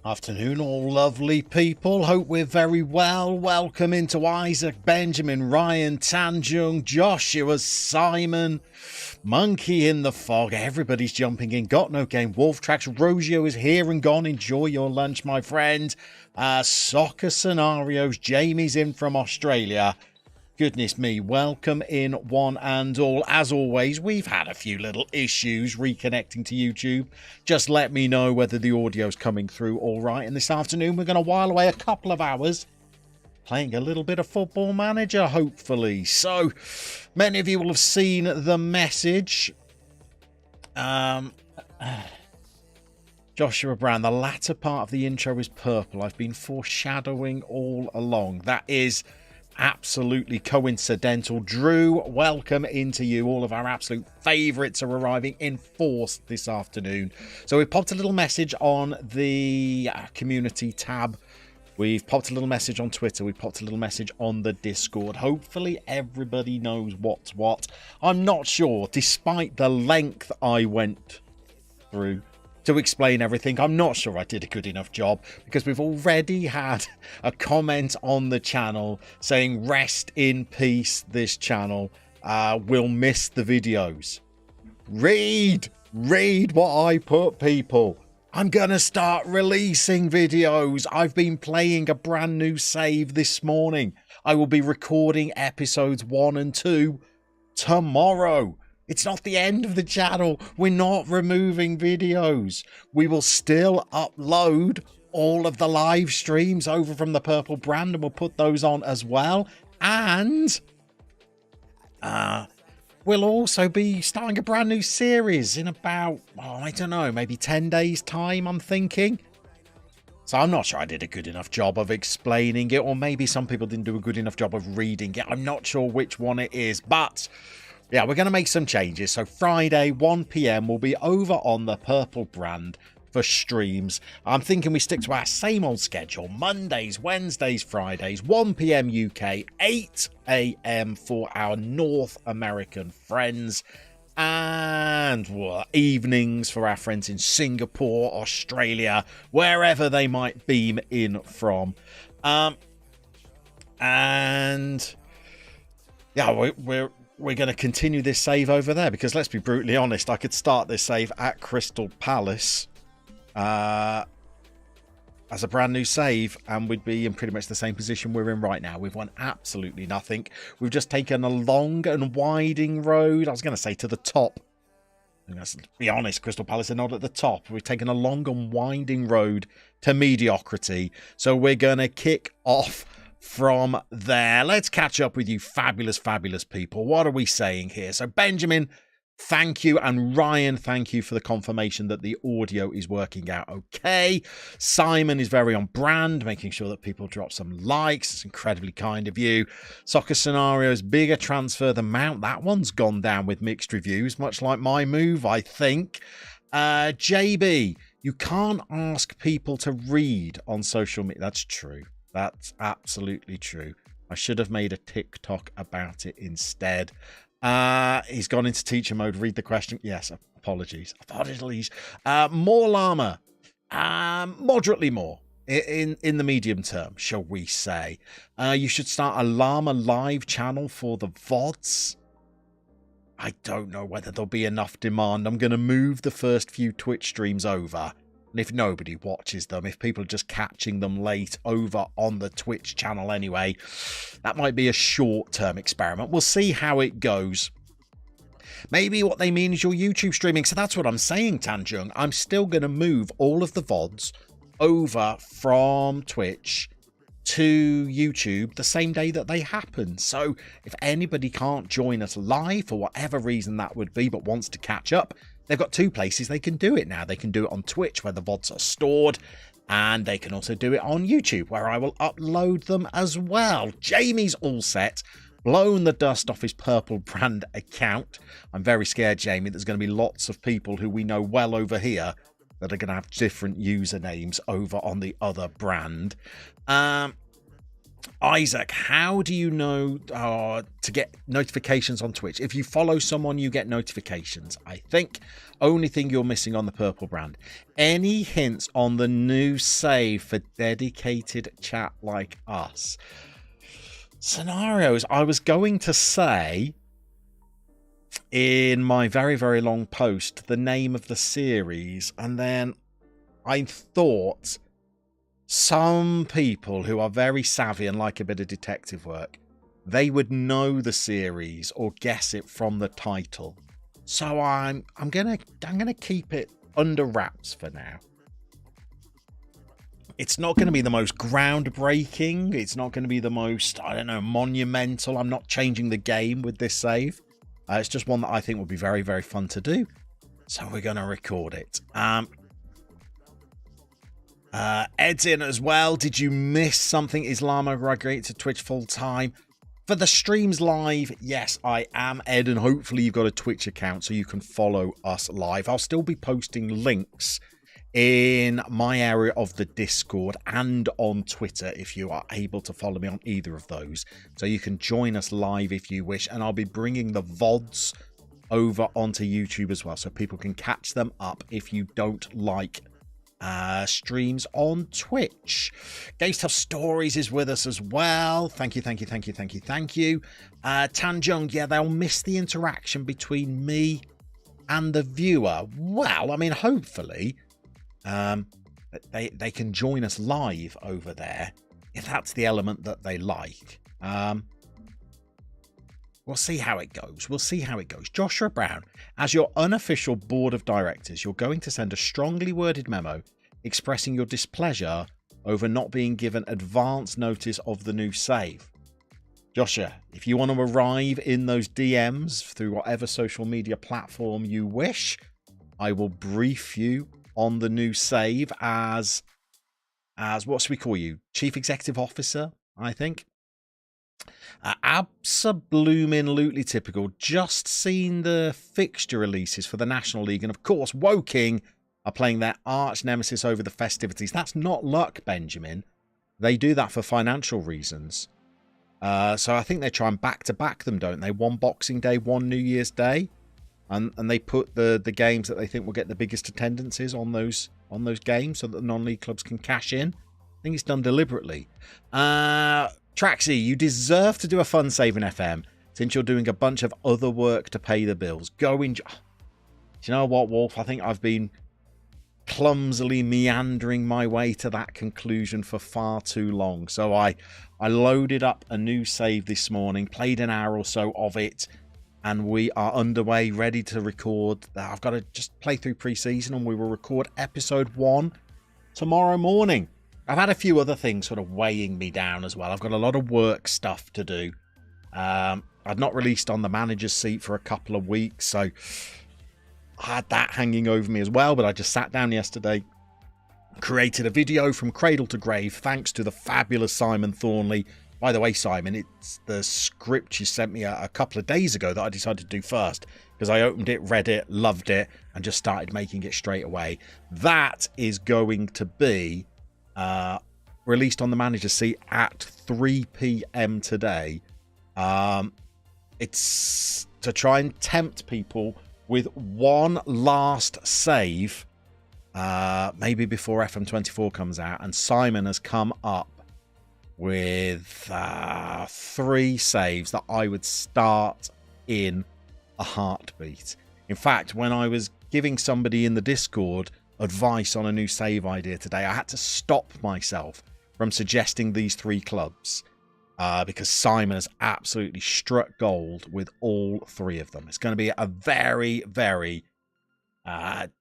Afternoon, all lovely people. Hope we're very well. Welcome into Isaac, Benjamin, Ryan, Tanjung, Joshua, Simon, Monkey in the Fog. Everybody's jumping in. Got No Game, Wolf Tracks. Rosio is here and gone. Enjoy your lunch, my friend. Soccer Scenarios. Jamie's in from Australia. Goodness me, welcome in one and all. As always, we've had a few little issues reconnecting to YouTube. Just let me know whether the audio's coming through all right. And this afternoon, we're going to while away a couple of hours playing a little bit of Football Manager, hopefully. So, many of you will have seen the message. Joshua Brown, the latter part of the intro is purple. I've been foreshadowing all along. That is absolutely coincidental. Drew, welcome into you. All of our absolute favourites are arriving in force this afternoon. So we've popped a little message on the community tab. We've popped a little message on Twitter. We've popped a little message on the Discord. Hopefully everybody knows what's what. I'm not sure, despite the length I went through to explain everything, I'm not sure I did a good enough job, because we've already had a comment on the channel saying rest in peace, this channel will miss the videos. Read what I put, people. I'm gonna start releasing videos. I've been playing a brand new save this morning. I will be recording episodes 1 and 2 tomorrow. It's not the end of the channel. We're not removing videos. We will still upload all of the live streams over from the Purple brand, and we'll put those on as well. And we'll also be starting a brand new series in about, I don't know, maybe 10 days time, I'm thinking. So I'm not sure I did a good enough job of explaining it, or maybe some people didn't do a good enough job of reading it. I'm not sure which one it is, but yeah, we're going to make some changes. So Friday, 1 p.m, we'll be over on the Purple brand for streams. I'm thinking we stick to our same old schedule. Mondays, Wednesdays, Fridays, 1 p.m. UK, 8 a.m. for our North American friends. And evenings for our friends in Singapore, Australia, wherever they might beam in from. And yeah, we're going to continue this save over there, because let's be brutally honest, I could start this save at Crystal Palace as a brand new save, and we'd be in pretty much the same position we're in right now. We've won absolutely nothing. We've just taken a long and winding road. I was going to say to the top. Let's be honest, Crystal Palace are not at the top. We've taken a long and winding road to mediocrity. So we're going to kick off from there. Let's catch up with you fabulous people. What are we saying here? So Benjamin, thank you, and Ryan, thank you for the confirmation that the audio is working out okay. Simon is very on brand, making sure that people drop some likes. It's incredibly kind of you. Soccer Scenarios, bigger transfer than Mount. That one's gone down with mixed reviews, much like my move, I think. JB, you can't ask people to read on social media. That's true. That's absolutely true. I should have made a TikTok about it instead. He's gone into teacher mode. Read the question. Yes, apologies. More llama. Moderately more. In the medium term, shall we say. You should start a llama live channel for the VODs. I don't know whether there'll be enough demand. I'm going to move the first few Twitch streams over. And if nobody watches them, if people are just catching them late over on the Twitch channel anyway, that might be a short-term experiment. We'll see how it goes. Maybe what they mean is your YouTube streaming. So that's what I'm saying, Tanjung. I'm still going to move all of the VODs over from Twitch to YouTube the same day that they happen. So if anybody can't join us live for whatever reason that would be, but wants to catch up, they've got two places they can do it now. They can do it on Twitch, where the VODs are stored, and they can also do it on YouTube, where I will upload them as well. Jamie's all set, blown the dust off his Purple Brand account. I'm very scared, Jamie. There's going to be lots of people who we know well over here that are going to have different usernames over on the other brand. Isaac, how do you know to get notifications on Twitch? If you follow someone, you get notifications. I think only thing you're missing on the Purple Brand. Any hints on the new save for dedicated chat like us? Scenarios. I was going to say in my very, very long post the name of the series, and then I thought some people who are very savvy and like a bit of detective work, they would know the series or guess it from the title. So I'm gonna keep it under wraps for now. It's not going to be the most groundbreaking. It's not going to be the most, I don't know, monumental. I'm not changing the game with this save. It's just one that I think will be very, very fun to do. So we're going to record it. Ed's in as well. Did you miss something? Is Llama migrated to Twitch full time? For the streams live, yes, I am Ed, and hopefully you've got a Twitch account so you can follow us live. I'll still be posting links in my area of the Discord and on Twitter if you are able to follow me on either of those. So you can join us live if you wish, and I'll be bringing the VODs over onto YouTube as well, so people can catch them up if you don't like streams on Twitch. Game Stuff Stories is with us as well. Thank you. Tanjung, yeah, they'll miss the interaction between me and the viewer. Well, I mean, hopefully they can join us live over there if that's the element that they like. We'll see how it goes. Joshua Brown, as your unofficial board of directors, you're going to send a strongly worded memo expressing your displeasure over not being given advance notice of the new save. Joshua, if you want to arrive in those DMs through whatever social media platform you wish, I will brief you on the new save as what should we call you? Chief Executive Officer, I think. Absolutely typical. Just seen the fixture releases for the National League, and of course Woking are playing their arch nemesis over the festivities. That's not luck, Benjamin. They do that for financial reasons. So I think they try and back-to-back them, don't they? One Boxing Day, one New Year's Day. And they put the games that they think will get the biggest attendances on those games so that the non-league clubs can cash in. I think it's done deliberately. Traxy, you deserve to do a fun save in FM since you're doing a bunch of other work to pay the bills. Go enjoy. Do you know what, Wolf? I think I've been clumsily meandering my way to that conclusion for far too long. So I loaded up a new save this morning, played an hour or so of it, and we are underway, ready to record. I've got to just play through pre-season, and we will record episode 1 tomorrow morning. I've had a few other things sort of weighing me down as well. I've got a lot of work stuff to do. I'd not released on the manager's seat for a couple of weeks, so I had that hanging over me as well. But I just sat down yesterday, created a video from cradle to grave, thanks to the fabulous Simon Thornley. By the way, Simon, it's the script you sent me a couple of days ago that I decided to do first, because I opened it, read it, loved it, and just started making it straight away. That is going to be released on the manager's seat at 3 p.m. today. It's to try and tempt people with one last save, maybe before FM24 comes out, and Simon has come up with 3 saves that I would start in a heartbeat. In fact, when I was giving somebody in the Discord advice on a new save idea today, I had to stop myself from suggesting these 3 clubs because Simon has absolutely struck gold with all 3 of them. It's going to be a very, very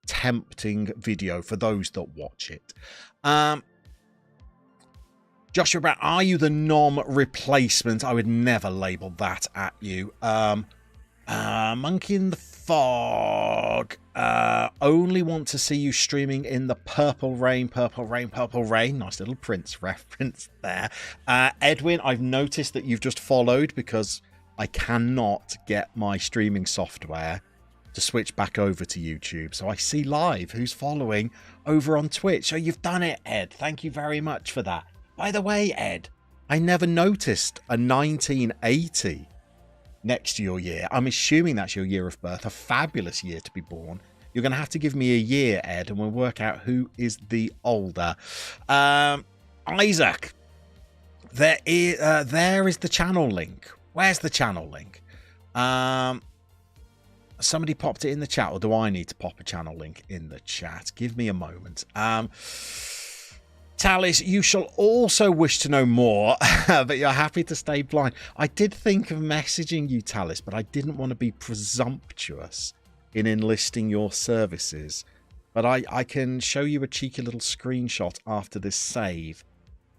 tempting video for those that watch it. Joshua Brown, are you the nom replacement? I would never label that at you. Monkey in the Fog. Only want to see you streaming in the Purple Rain, Purple Rain, Purple Rain. Nice little Prince reference there. Edwin, I've noticed that you've just followed because I cannot get my streaming software to switch back over to YouTube. So I see live who's following over on Twitch. So you've done it, Ed. Thank you very much for that. By the way, Ed, I never noticed a 1980 next to your year. I'm assuming that's your year of birth. A fabulous year to be born. You're going to have to give me a year, Ed, and we'll work out who is the older. Isaac, there is the channel link. Where's the channel link? Somebody popped it in the chat, or do I need to pop a channel link in the chat? Give me a moment. Talis, you shall also wish to know more, but you're happy to stay blind. I did think of messaging you, Talis, but I didn't want to be presumptuous in enlisting your services. But I can show you a cheeky little screenshot after this save,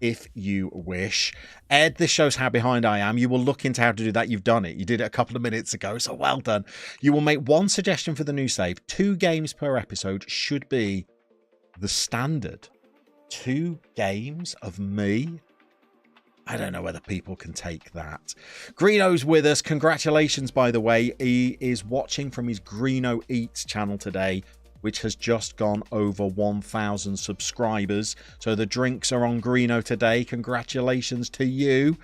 if you wish. Ed, this shows how behind I am. You will look into how to do that. You've done it. You did it a couple of minutes ago, so well done. You will make one suggestion for the new save. 2 games per episode should be the standard. 2 games of me? I don't know whether people can take that. Greeno's with us. Congratulations, by the way. He is watching from his Greeno Eats channel today, which has just gone over 1,000 subscribers. So the drinks are on Greeno today. Congratulations to you.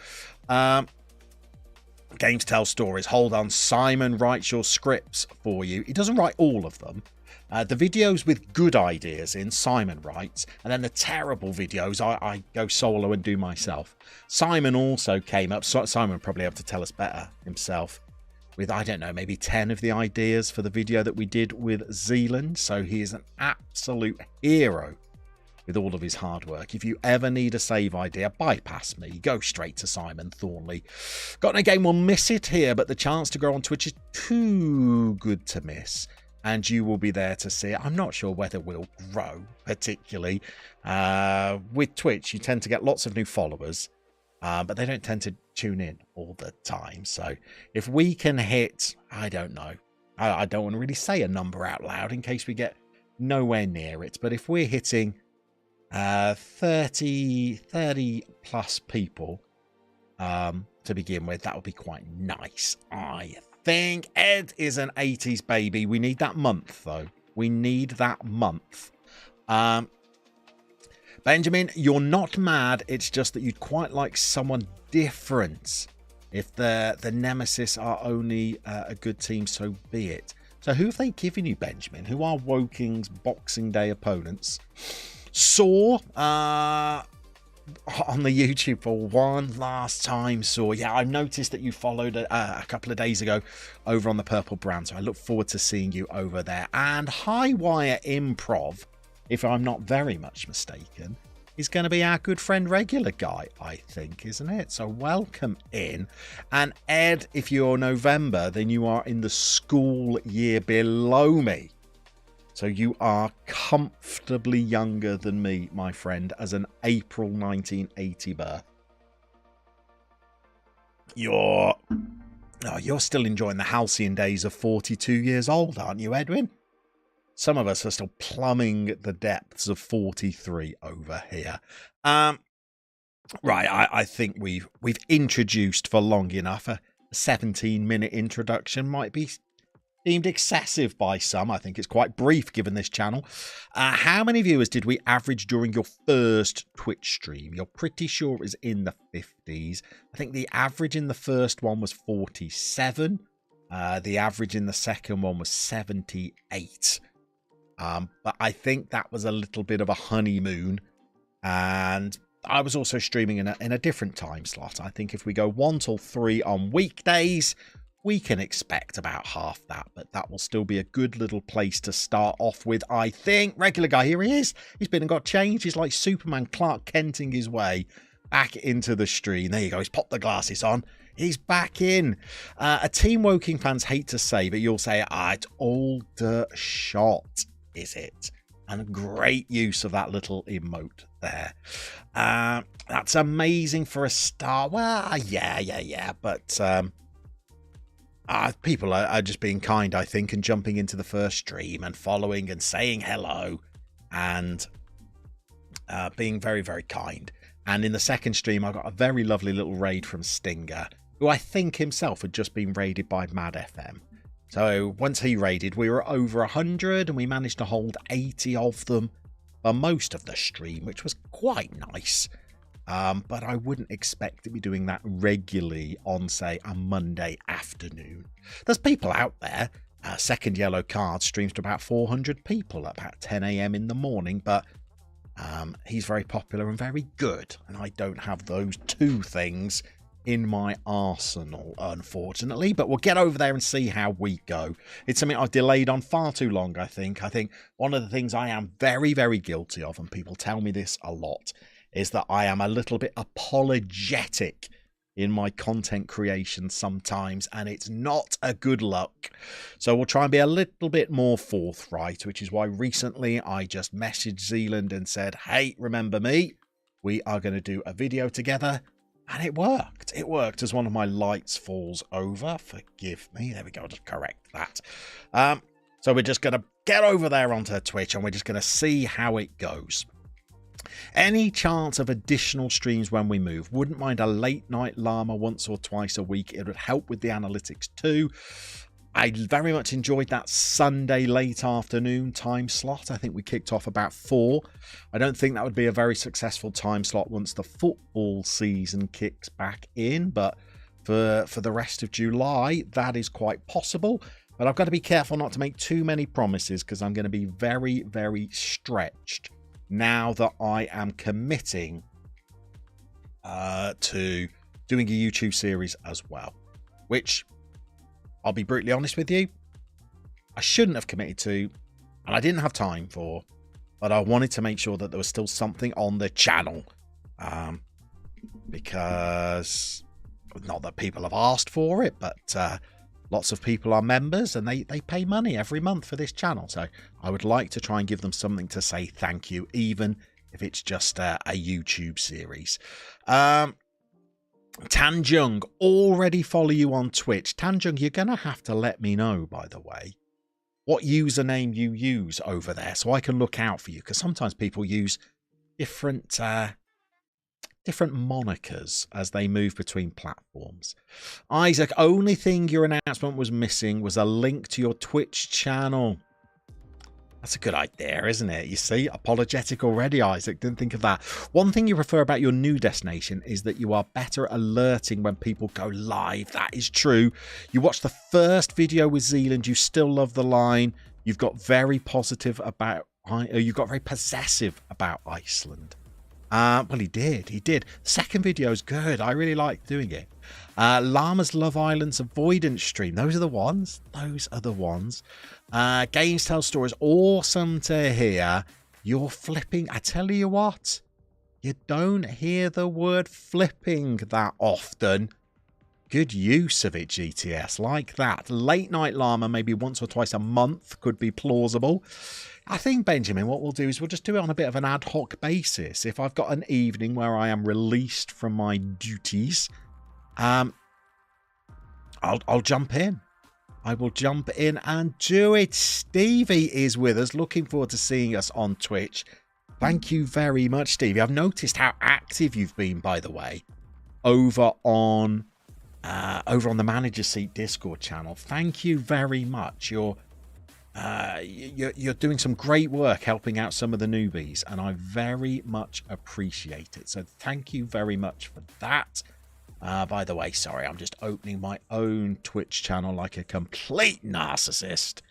Games tell stories. Hold on. Simon writes your scripts for you. He doesn't write all of them. The videos with good ideas in, Simon writes, and then the terrible videos I go solo and do myself. Simon also came up, Simon probably able to tell us better himself, with, I don't know, maybe 10 of the ideas for the video that we did with Zealand. So he is an absolute hero with all of his hard work. If you ever need a save idea, bypass me. Go straight to Simon Thornley. Got no game will miss it here, but the chance to grow on Twitch is too good to miss. And you will be there to see it. I'm not sure whether we'll grow, particularly. With Twitch, you tend to get lots of new followers, but they don't tend to tune in all the time. So if we can hit, I don't know. I don't want to really say a number out loud in case we get nowhere near it. But if we're hitting 30 plus people to begin with, that would be quite nice, I think. Ed is an 80s baby. We need that month, though. We need that month. Benjamin, you're not mad. It's just that you'd quite like someone different. If the Nemesis are only a good team, so be it. So who have they given you, Benjamin? Who are Woking's Boxing Day opponents? Saw on the YouTube for one last time. Saw, yeah, I noticed that you followed a couple of days ago over on the Purple Brand, so I look forward to seeing you over there. And Highwire Improv, if I'm not very much mistaken, is going to be our good friend Regular Guy, I think, isn't it? So welcome in. And Ed, if you're November, then you are in the school year below me. So you are comfortably younger than me, my friend, as an April 1980 birth. You're still enjoying the halcyon days of 42 years old, aren't you, Edwin? Some of us are still plumbing the depths of 43 over here. Right, I think we've introduced for long enough. A 17-minute introduction might be deemed excessive by some. I think it's quite brief given this channel. How many viewers did we average during your first Twitch stream? You're pretty sure it was in the 50s. I think the average in the first one was 47. The average in the second one was 78. But I think that was a little bit of a honeymoon. And I was also streaming in a different time slot. I think if we go 1 till 3 on weekdays, we can expect about half that, but that will still be a good little place to start off with, I think. Regular Guy, here he is. He's been and got changed. He's like Superman Clark Kenting his way back into the stream. There you go. He's popped the glasses on. He's back in. A team Woking fans hate to say, but you'll say, it's all dirt shot, is it? And great use of that little emote there. That's amazing for a start. Well, yeah. But People are just being kind, I think, and jumping into the first stream and following and saying hello and being very, very kind. And in the second stream, I got a very lovely little raid from Stinger, who I think himself had just been raided by Mad FM. So once he raided, we were over 100 and we managed to hold 80 of them for most of the stream, which was quite nice. But I wouldn't expect to be doing that regularly on, say, a Monday afternoon. There's people out there. Second Yellow Card streams to about 400 people at about 10 a.m. in the morning, but he's very popular and very good. And I don't have those two things in my arsenal, unfortunately. But we'll get over there and see how we go. It's something I've delayed on far too long, I think. I think one of the things I am very, very guilty of, and people tell me this a lot, is that I am a little bit apologetic in my content creation sometimes, and it's not a good look. So we'll try and be a little bit more forthright, which is why recently I just messaged Zealand and said, hey, remember me? We are going to do a video together. And it worked. It worked as one of my lights falls over. Forgive me. There we go. I'll just correct that. So we're just going to get over there onto Twitch and we're just going to see how it goes. Any chance of additional streams when we move? Wouldn't mind a late night llama once or twice a week. It would help with the analytics too. I very much enjoyed that Sunday late afternoon time slot. I think we kicked off about 4. I don't think that would be a very successful time slot once the football season kicks back in, but for the rest of July, that is quite possible. But I've got to be careful not to make too many promises because I'm going to be very, very stretched now that I am committing to doing a YouTube series as well, which I'll be brutally honest with you, I shouldn't have committed to, and I didn't have time for, but I wanted to make sure that there was still something on the channel, because, not that people have asked for it, but lots of people are members and they pay money every month for this channel. So I would like to try and give them something to say thank you, even if it's just a YouTube series. Tanjung, already follow you on Twitch. Tanjung, you're going to have to let me know, by the way, what username you use over there so I can look out for you, because sometimes people use different monikers as they move between platforms. Isaac, only thing your announcement was missing was a link to your Twitch channel. That's a good idea, isn't it? You see, apologetic already, Isaac. Didn't think of that. One thing you prefer about your new destination is that you are better alerting when people go live. That is true. You watched the first video with Zealand. You still love the line. You've got very positive about, you got very possessive about Iceland. Well, he did. The second video is good. I really like doing it. Llama's Love Island's Avoidance stream. Those are the ones. Games Tell Stories. Awesome to hear. You're flipping. I tell you what, you don't hear the word flipping that often. Good use of it, GTS. Like that. Late Night Llama, maybe once or twice a month, could be plausible. I think, Benjamin, what we'll do is we'll just do it on a bit of an ad hoc basis. If I've got an evening where I am released from my duties, I'll jump in. I will jump in and do it. Stevie is with us. Looking forward to seeing us on Twitch. Thank you very much, Stevie. I've noticed how active you've been, by the way, over on the Manager Seat Discord channel. Thank you very much. You're doing some great work helping out some of the newbies, and I very much appreciate it. So thank you very much for that. By the way, sorry, I'm just opening my own Twitch channel like a complete narcissist,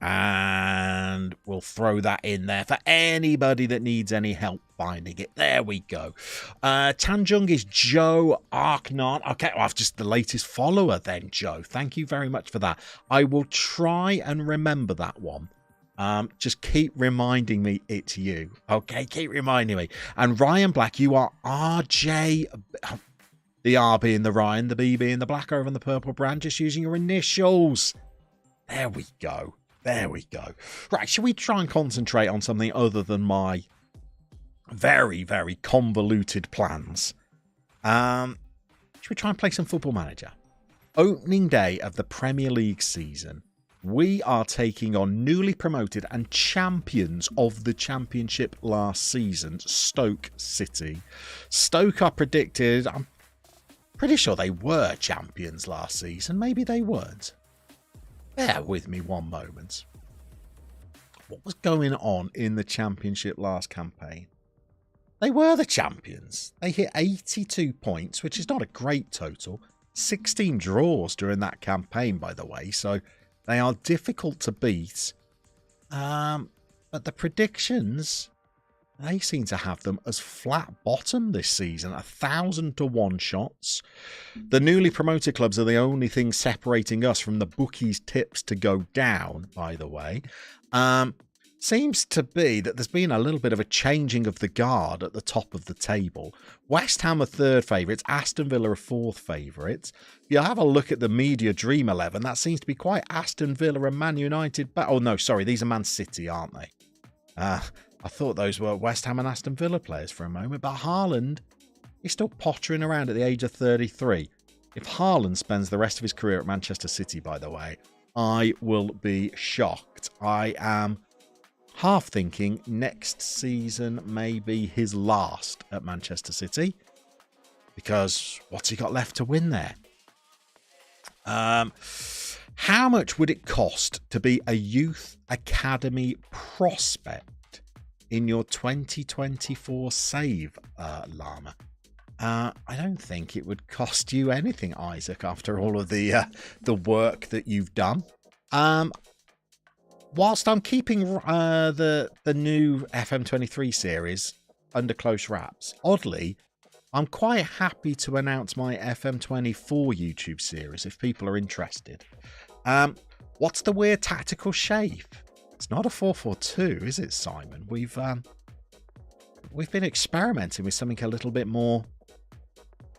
and we'll throw that in there for anybody that needs any help finding it. There we go. Tanjung is Joe Arknot. Okay, well, I've just the latest follower then, Joe. Thank you very much for that. I will try and remember that one. Just keep reminding me it's you. Okay, keep reminding me. And Ryan Black, you are RJ. The R being the Ryan, the B being the black over on the purple brand, just using your initials. There we go. There we go. Right, shall we try and concentrate on something other than my very, very convoluted plans? Should we try and play some Football Manager? Opening day of the Premier League season, we are taking on newly promoted and champions of the Championship last season, Stoke City. Stoke are predicted, I'm pretty sure they were champions last season. Maybe they weren't. Bear with me one moment. What was going on in the Championship last campaign? They were the champions. They hit 82 points, which is not a great total. 16 draws during that campaign, by the way, so they are difficult to beat. But the predictions, they seem to have them as flat bottom this season. 1,000-1 shots. The newly promoted clubs are the only thing separating us from the bookies' tips to go down, by the way. Seems to be that there's been a little bit of a changing of the guard at the top of the table. West Ham are third favourites, Aston Villa are fourth favourites. If you have a look at the media Dream 11, that seems to be quite Aston Villa and Man United. Oh no, sorry, these are Man City, aren't they? I thought those were West Ham and Aston Villa players for a moment, but Haaland is still pottering around at the age of 33. If Haaland spends the rest of his career at Manchester City, by the way, I will be shocked. I am half thinking next season may be his last at Manchester City, because what's he got left to win there? How much would it cost to be a youth academy prospect in your 2024 save, Llama? I don't think it would cost you anything, Isaac, after all of the work that you've done. Whilst I'm keeping the new FM23 series under close wraps, oddly, I'm quite happy to announce my FM24 YouTube series if people are interested. What's the weird tactical shape? It's not a 4-4-2, is it, Simon? We've been experimenting with something a little bit more,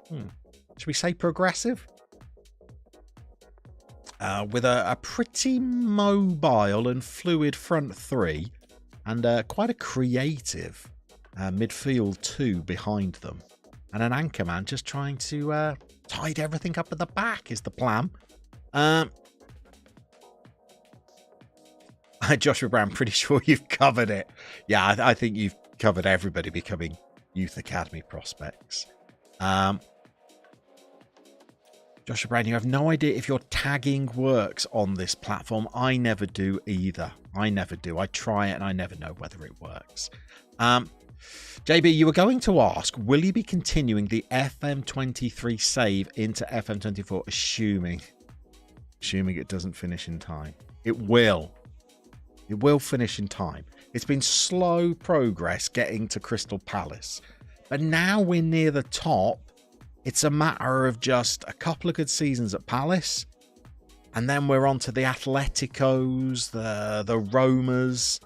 should we say progressive? With a pretty mobile and fluid front three and quite a creative midfield two behind them. And an anchor man just trying to tidy everything up at the back is the plan. Joshua Brown, pretty sure you've covered it. Yeah, I think you've covered everybody becoming Youth Academy prospects. Joshua Brown, you have no idea if your tagging works on this platform. I never do either. I never do. I try it and I never know whether it works. JB, you were going to ask, will you be continuing the FM23 save into FM24, assuming it doesn't finish in time? It will. It will finish in time. It's been slow progress getting to Crystal Palace, but now we're near the top. It's a matter of just a couple of good seasons at Palace, and then we're on to the Atleticos, the Romas,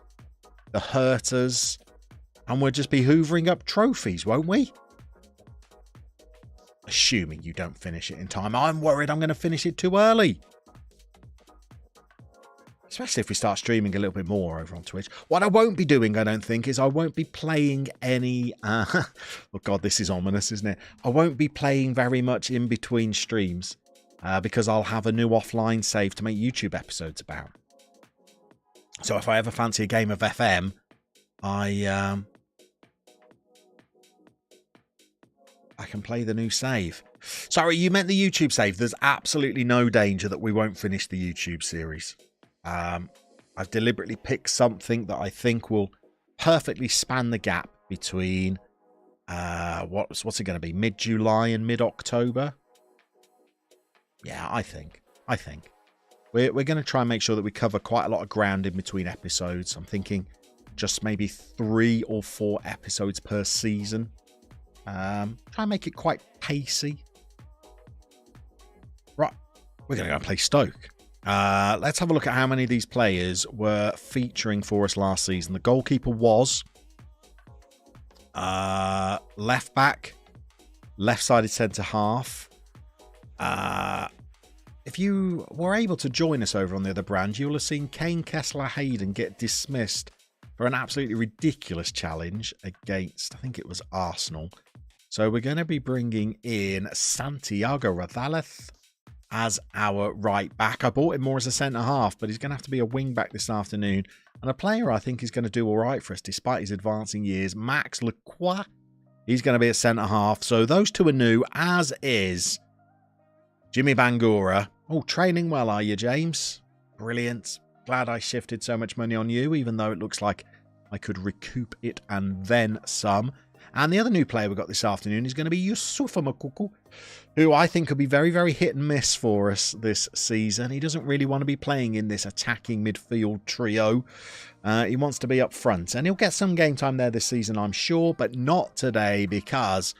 the Hertas, and we'll just be hoovering up trophies, won't we? Assuming you don't finish it in time. I'm worried I'm going to finish it too early. Especially if we start streaming a little bit more over on Twitch. What I won't be doing, I don't think, is I won't be playing any... oh God, this is ominous, isn't it? I won't be playing very much in between streams because I'll have a new offline save to make YouTube episodes about. So if I ever fancy a game of FM, I can play the new save. Sorry, you meant the YouTube save. There's absolutely no danger that we won't finish the YouTube series. I've deliberately picked something that I think will perfectly span the gap between what's it going to be, mid-July and mid-October. Yeah, I think we're going to try and make sure that we cover quite a lot of ground in between episodes. I'm thinking just maybe 3 or 4 episodes per season. Try and make it quite pacey. Right, we're going to go and play Stoke. Let's have a look at how many of these players were featuring for us last season. The goalkeeper was left back, left-sided centre half. If you were able to join us over on the other brand, you'll have seen Kane Kessler-Hayden get dismissed for an absolutely ridiculous challenge against, I think it was Arsenal. So we're going to be bringing in Santiago Rodalez as our right back. I bought him more as a centre-half, but he's going to have to be a wing-back this afternoon. And a player I think is going to do all right for us, despite his advancing years, Max Lacroix. He's going to be a centre-half. So those two are new, as is Jimmy Bangura. Oh, training well, are you, James? Brilliant. Glad I shifted so much money on you, even though it looks like I could recoup it and then some. And the other new player we've got this afternoon is going to be Yusufa Makuku, who I think could be very, very hit and miss for us this season. He doesn't really want to be playing in this attacking midfield trio. He wants to be up front, and he'll get some game time there this season, I'm sure, but not today because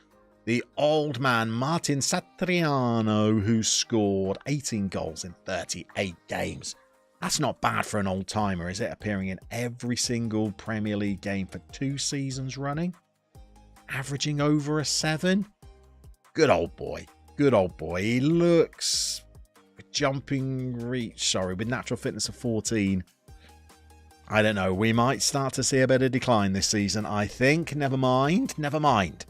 the old man, Martin Satriano, who scored 18 goals in 38 games. That's not bad for an old-timer, is it? Appearing in every single Premier League game for 2 seasons running. Averaging over a 7. Good old boy. Good old boy. He looks jumping reach, with natural fitness of 14. I don't know. We might start to see a bit of decline this season, I think. Never mind. Never mind.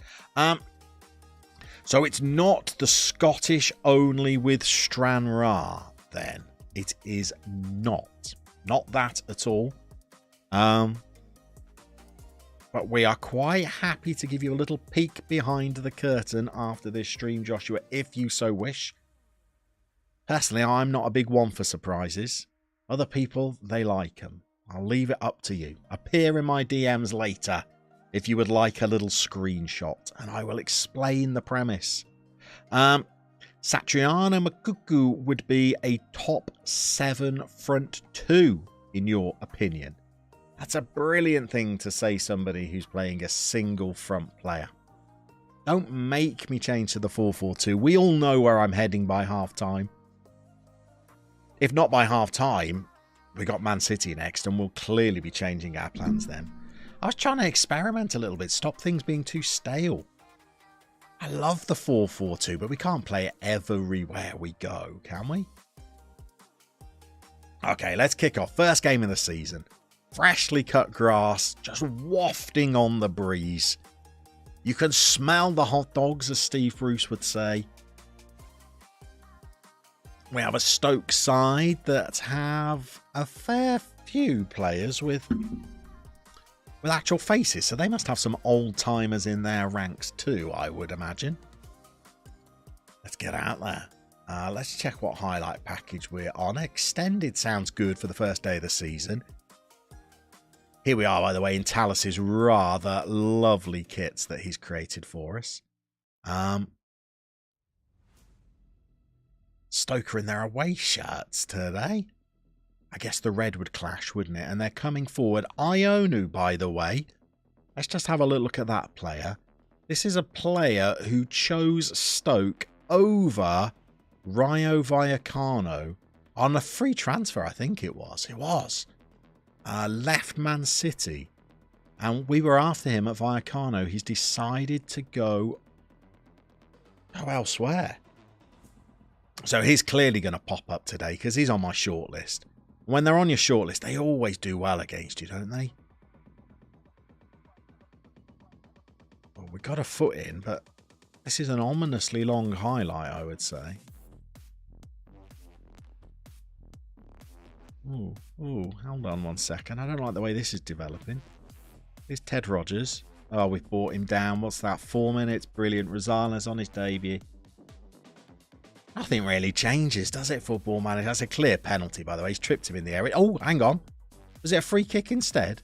So it's not the Scottish only with Stranraer, then. It is not. Not that at all. But we are quite happy to give you a little peek behind the curtain after this stream, Joshua, if you so wish. Personally, I'm not a big one for surprises. Other people, they like them. I'll leave it up to you. Appear in my DMs later if you would like a little screenshot, and I will explain the premise. Satriano Makuku would be a top 7 front 2, in your opinion. That's a brilliant thing to say somebody who's playing a single front player. Don't make me change to the 4-4-2. We all know where I'm heading by half-time. If not by half-time, we got Man City next, and we'll clearly be changing our plans then. I was trying to experiment a little bit, stop things being too stale. I love the 4-4-2, but we can't play it everywhere we go, can we? Okay, let's kick off. First game of the season. Freshly cut grass, just wafting on the breeze. You can smell the hot dogs, as Steve Bruce would say. We have a Stoke side that have a fair few players with actual faces, so they must have some old-timers in their ranks too, I would imagine. Let's get out there. Let's check what highlight package we're on. Extended sounds good for the first day of the season. Here we are, by the way, in Talus's rather lovely kits that he's created for us. Stoke are in their away shirts today. I guess the red would clash, wouldn't it? And they're coming forward. Ionu, by the way. Let's just have a look at that player. This is a player who chose Stoke over Rayo Vallecano on a free transfer, I think it was. It was. Left Man City. And we were after him at Vallecano. He's decided to go elsewhere. So he's clearly going to pop up today because he's on my shortlist. When they're on your shortlist, they always do well against you, don't they? Well, we got a foot in, but this is an ominously long highlight, I would say. Ooh, hold on one second. I don't like the way this is developing. Here's Ted Rogers. Oh, we've brought him down. What's that? 4 minutes. Brilliant. Rosales on his debut. Nothing really changes, does it, football manager? That's a clear penalty, by the way. He's tripped him in the area. Oh, hang on. Was it a free kick instead?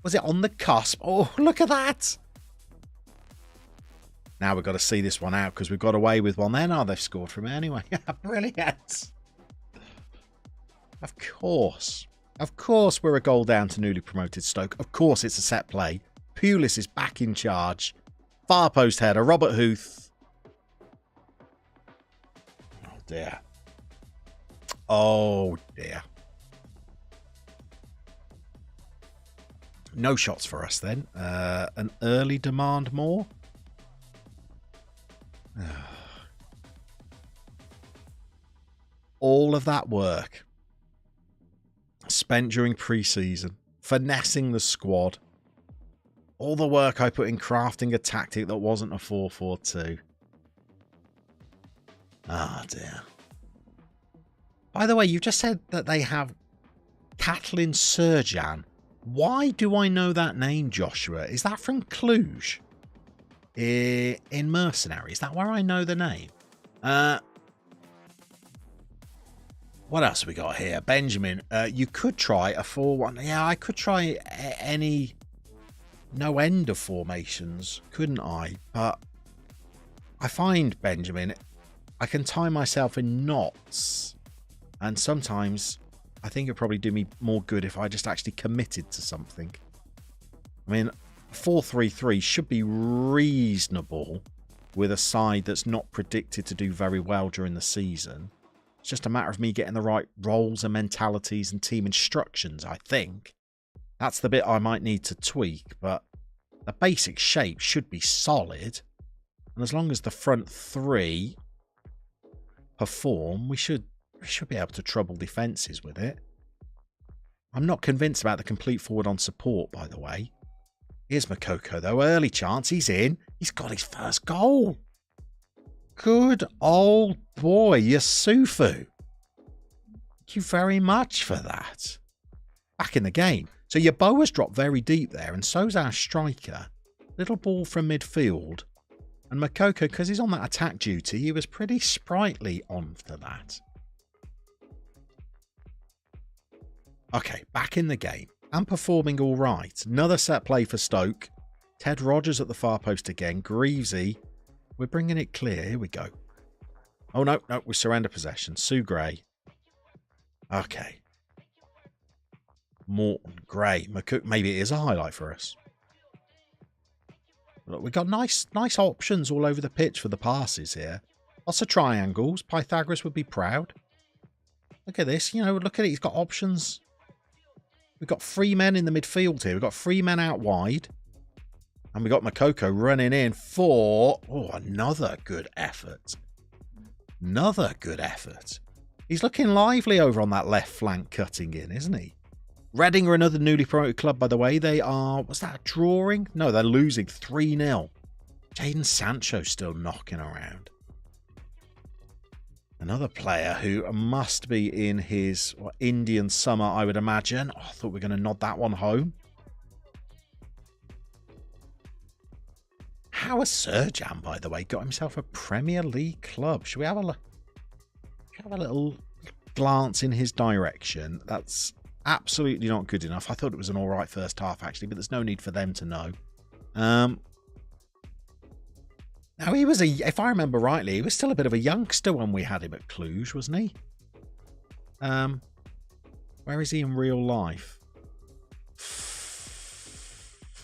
Was it on the cusp? Oh, look at that. Now we've got to see this one out because we've got away with one there. Now they've scored from it anyway. Brilliant. Of course. Of course we're a goal down to newly promoted Stoke. Of course it's a set play. Pulis is back in charge. Far post header. Robert Huth. Oh dear. Oh dear. No shots for us then. An early demand more. All of that work spent during pre-season, finessing the squad. All the work I put in crafting a tactic that wasn't a 4-4-2. Ah, dear. By the way, you just said that they have Katlin Surjan. Why do I know that name, Joshua? Is that from Cluj? In Mercenary? Is that where I know the name? What else have we got here? Benjamin, you could try a 4-1. Yeah, I could try any no end of formations, couldn't I? But I find, Benjamin, I can tie myself in knots. And sometimes I think it'd probably do me more good if I just actually committed to something. I mean, 4-3-3 should be reasonable with a side that's not predicted to do very well during the season. It's just a matter of me getting the right roles and mentalities and team instructions, I think. That's the bit I might need to tweak, but the basic shape should be solid. And as long as the front three perform, we should be able to trouble defences with it. I'm not convinced about the complete forward on support, by the way. Here's Makoko, though. Early chance. He's in. He's got his first goal. Good old boy, Yusufu. Thank you very much for that. Back in the game. So your Boa's dropped very deep there, and so's our striker. Little ball from midfield. And Makoko, because he's on that attack duty, he was pretty sprightly on for that. Okay, back in the game. And performing all right. Another set play for Stoke. Ted Rogers at the far post again. Greavesy. We're bringing it clear. Here we go. Oh, no. We surrender possession. Sue Gray. Okay. Morton. Gray. McCook. Maybe it is a highlight for us. Look, we've got nice options all over the pitch for the passes here. Lots of triangles. Pythagoras would be proud. Look at this. You know, look at it. He's got options. We've got 3 men in the midfield here. We've got 3 men out wide. And we got Makoko running in for... Oh, another good effort. Another good effort. He's looking lively over on that left flank cutting in, isn't he? Reading are another newly promoted club, by the way. They are... Was that a drawing? No, they're losing 3-0. Jadon Sancho still knocking around. Another player who must be in his Indian summer, I would imagine. Oh, I thought we were going to nod that one home. How has Surjan, by the way, got himself a Premier League club? Should we have a little glance in his direction? That's absolutely not good enough. I thought it was an all right first half, actually, but there's no need for them to know. Now, he was if I remember rightly, he was still a bit of a youngster when we had him at Cluj, wasn't he? Where is he in real life?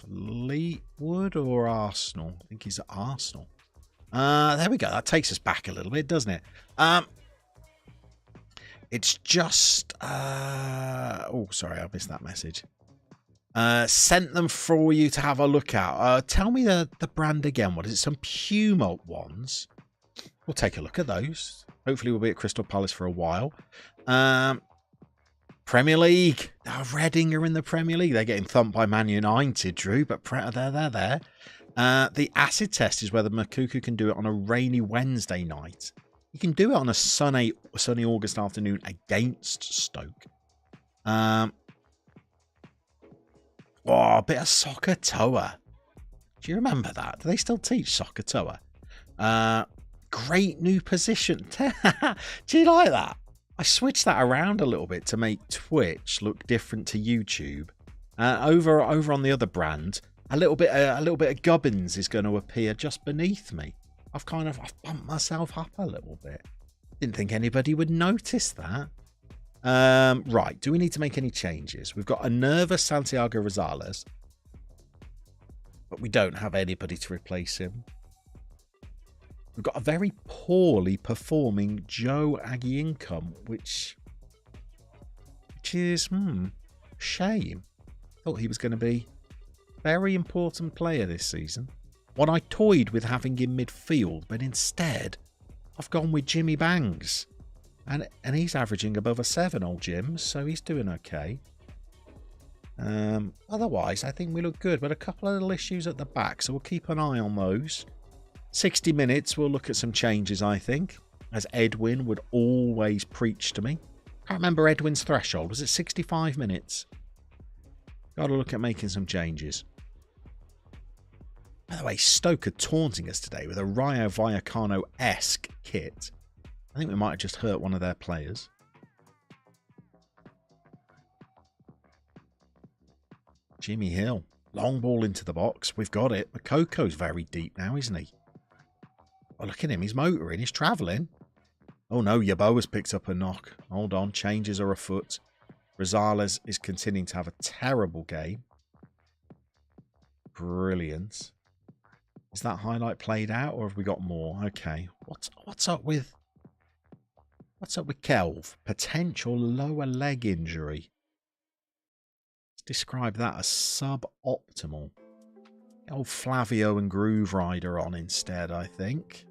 Fleetwood or Arsenal? I think he's at Arsenal. There we go. That takes us back a little bit, doesn't it? It's just... oh, sorry, I missed that message. Sent them for you to have a look at. Tell me the brand again. What is it? Some Puma ones. We'll take a look at those. Hopefully we'll be at Crystal Palace for a while. Premier League. Oh, Reading are in the Premier League. They're getting thumped by Man United, Drew, but they're there. The acid test is whether Makuku can do it on a rainy Wednesday night. You can do it on a sunny August afternoon against Stoke. Oh, a bit of Soccer Toa. Do you remember that? Do they still teach Soccer Toa? Great new position. Do you like that? I switched that around a little bit to make Twitch look different to YouTube. Over on the other brand, a little bit of Gubbins is going to appear just beneath me. I've bumped myself up a little bit. Didn't think anybody would notice that. Right, do we need to make any changes? We've got a nervous Santiago Rosales, but we don't have anybody to replace him. We've got a very poorly performing Joe Aguincum, which is shame. Thought he was going to be a very important player this season. When I toyed with having him midfield, but instead I've gone with Jimmy Bangs. And he's averaging above a 7, old Jim, so he's doing okay. Otherwise, I think we look good, but a couple of little issues at the back, so we'll keep an eye on those. 60 minutes, we'll look at some changes, I think. as Edwin would always preach to me. I can't remember Edwin's threshold. Was it 65 minutes? Got to look at making some changes. By the way, Stoke are taunting us today with a Rayo Vallecano-esque kit. I think we might have just hurt one of their players. Jimmy Hill. Long ball into the box. We've got it. Mokoko's very deep now, isn't he? Oh, look at him. He's motoring. He's travelling. Oh no, Yabo has picked up a knock. Hold on. Changes are afoot. Rosales is continuing to have a terrible game. Brilliant. Is that highlight played out or have we got more? Okay. What's up with Kelv? Potential lower leg injury. Let's describe that as suboptimal. Get old Flavio and Groove Rider on instead, I think.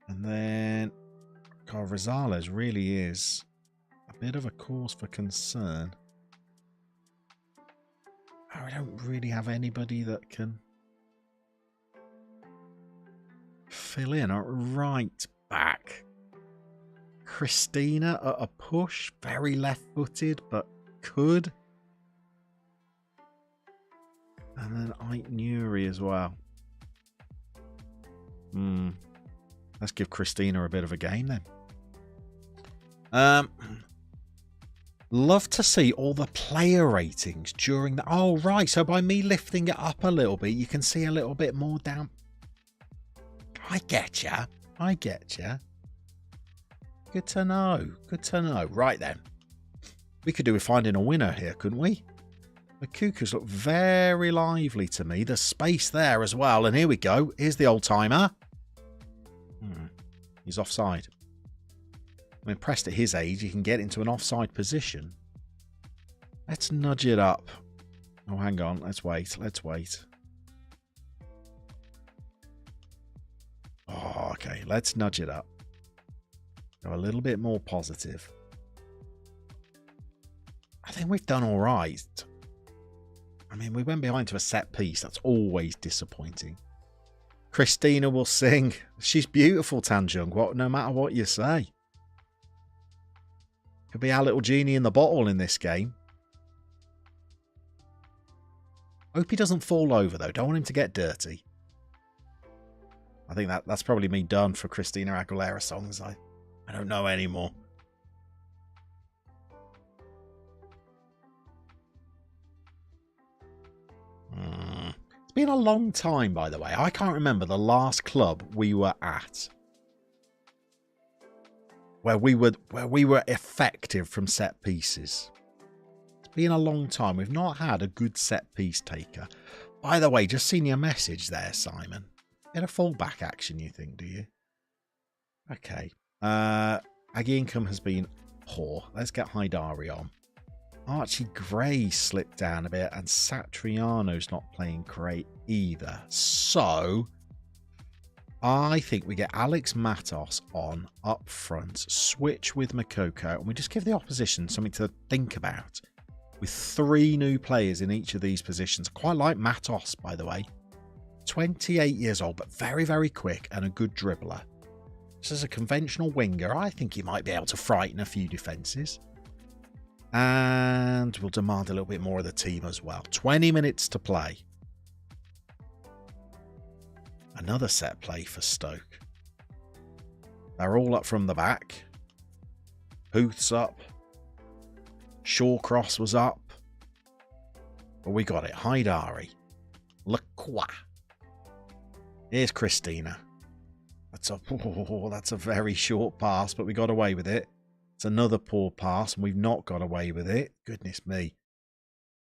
And then God, Rosales really is a bit of a cause for concern. I don't really have anybody that can fill in. Right back. Christina at a push. Very left-footed, but could. And then Ike Nuri as well. Let's give Christina a bit of a game then. Love to see all the player ratings during the... Oh, right. So by me lifting it up a little bit, you can see a little bit more down. I get ya. I get ya. Good to know. Good to know. Right then. We could do with finding a winner here, couldn't we? The Cuckoos look very lively to me. There's space there as well. And here we go. Here's the old timer. He's offside. I'm impressed at his age he can get into an offside position. Let's nudge it up. Oh, hang on. Let's wait. Let's wait. Oh, okay. Let's nudge it up. Go a little bit more positive. I think we've done all right. I mean, we went behind to a set piece. That's always disappointing. Christina will sing. She's beautiful, Tanjung, no matter what you say. Could be our little genie in the bottle in this game. Hope he doesn't fall over, though. Don't want him to get dirty. I think that's probably me done for Christina Aguilera songs. I don't know anymore. It's been a long time, by the way. I can't remember the last club we were at where we were effective from set pieces. It's been a long time. We've not had a good set piece taker. By the way, just seen your message there, Simon. Get a fullback action, you think, do you? Okay. Aggie income has been poor. Let's get Haidari on. Archie Gray slipped down a bit and Satriano's not playing great either. So I think we get Alex Matos on up front, switch with Makoko, and we just give the opposition something to think about. With 3 new players in each of these positions. Quite like Matos, by the way. 28 years old, but very, very quick and a good dribbler. Just as a conventional winger, I think he might be able to frighten a few defences. And we'll demand a little bit more of the team as well. 20 minutes to play. Another set play for Stoke. They're all up from the back. Booth's up. Shawcross was up. But we got it. Haidari. Lacroix. Here's Christina. That's a very short pass, but we got away with it. It's another poor pass, and we've not got away with it. Goodness me.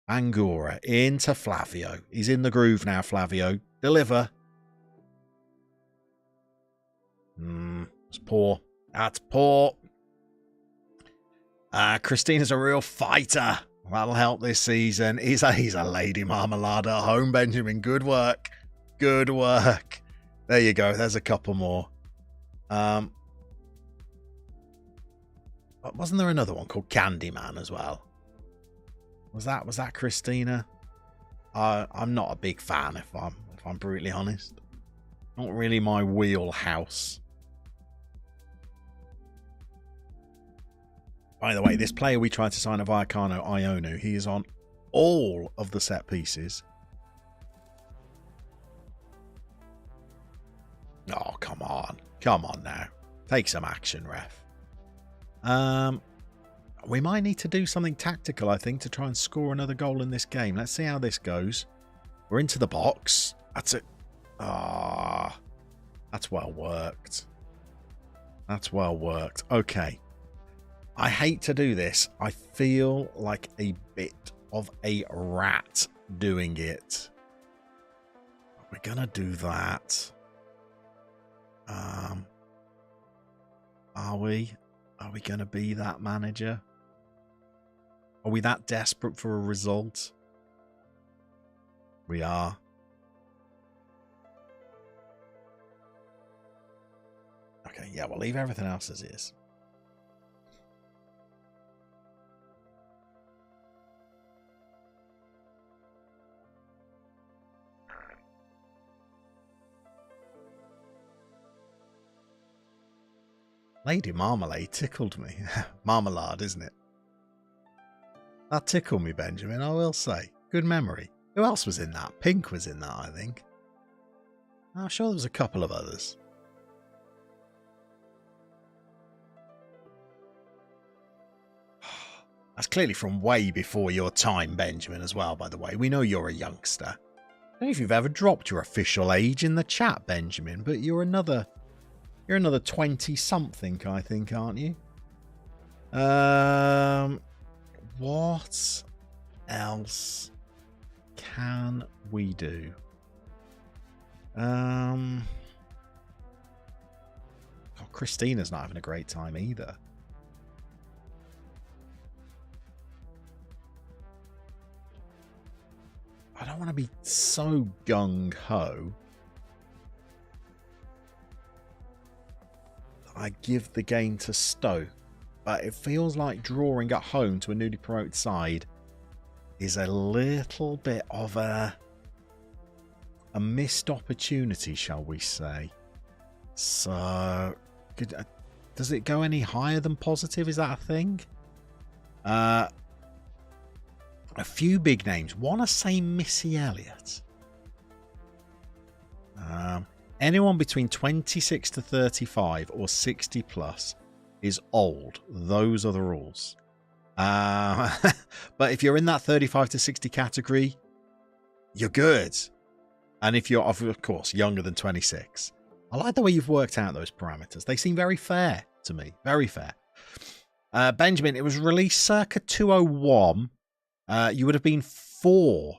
Angora into Flavio. He's in the groove now, Flavio. Deliver. It's poor. That's poor. Christina's a real fighter. That'll help this season. He's a lady marmalade at home, Benjamin. Good work. Good work. There you go. There's a couple more. Wasn't there another one called Candyman as well? Was that Christina? I'm not a big fan if I'm brutally honest. Not really my wheelhouse. By the way, this player we tried to sign a Vallecano Ionu, he is on all of the set pieces. Oh, come on. Come on now. Take some action, ref. We might need to do something tactical, I think, to try and score another goal in this game. Let's see how this goes. We're into the box. That's it. Ah, that's well worked. That's well worked. Okay. I hate to do this. I feel like a bit of a rat doing it. We're going to do that. Are we? Are we going to be that manager? Are we that desperate for a result? We are. Okay, yeah, we'll leave everything else as is. Lady Marmalade tickled me. Marmalade, isn't it? That tickled me, Benjamin, I will say. Good memory. Who else was in that? Pink was in that, I think. I'm sure there was a couple of others. That's clearly from way before your time, Benjamin, as well, by the way. We know you're a youngster. I don't know if you've ever dropped your official age in the chat, Benjamin, but you're another 20-something, I think, aren't you? What else can we do? Oh, Christina's not having a great time either. I don't want to be so gung-ho. I give the game to Stoke, but it feels like drawing at home to a newly promoted side is a little bit of a missed opportunity, shall we say. So, does it go any higher than positive? Is that a thing? A few big names. Want to say Missy Elliott. Anyone between 26 to 35 or 60 plus is old. Those are the rules. But if you're in that 35 to 60 category, you're good. And if you're, of course, younger than 26, I like the way you've worked out those parameters. They seem very fair to me. Very fair. Benjamin, it was released circa 201. You would have been 4.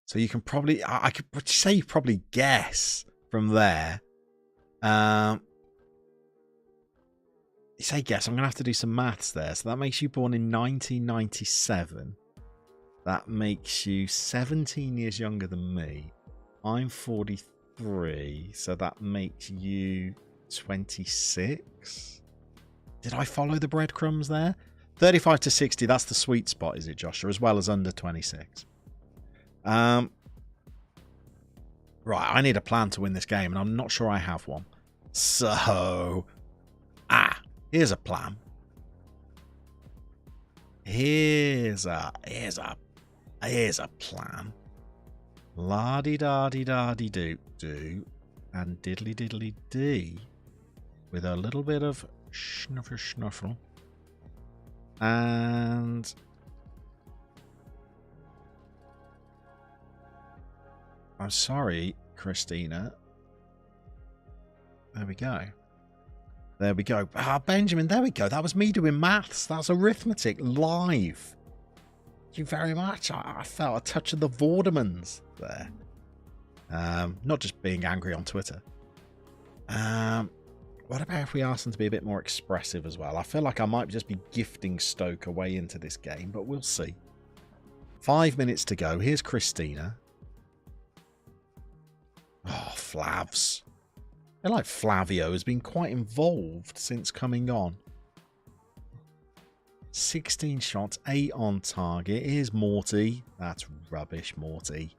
So you can probably, I could say you probably guess from there. You say guess, I'm going to have to do some maths there. So that makes you born in 1997. That makes you 17 years younger than me. I'm 43. So that makes you 26. Did I follow the breadcrumbs there? 35 to 60, that's the sweet spot, is it, Joshua? As well as under 26. Right, I need a plan to win this game, and I'm not sure I have one. So, here's a plan. Here's a plan. La-di-da-di-da-di-do-do, and diddly-diddly-dee, with a little bit of snuffle. And I'm sorry, Christina. There we go. There we go. Benjamin, there we go. That was me doing maths. That's arithmetic live. Thank you very much. I felt a touch of the Vordermans there. Not just being angry on Twitter. What about if we ask them to be a bit more expressive as well? I feel like I might just be gifting Stoke away into this game, but we'll see. 5 minutes to go. Here's Christina. Oh, Flavs. I feel like Flavio has been quite involved since coming on. 16 shots, 8 on target. Here's Morty. That's rubbish, Morty.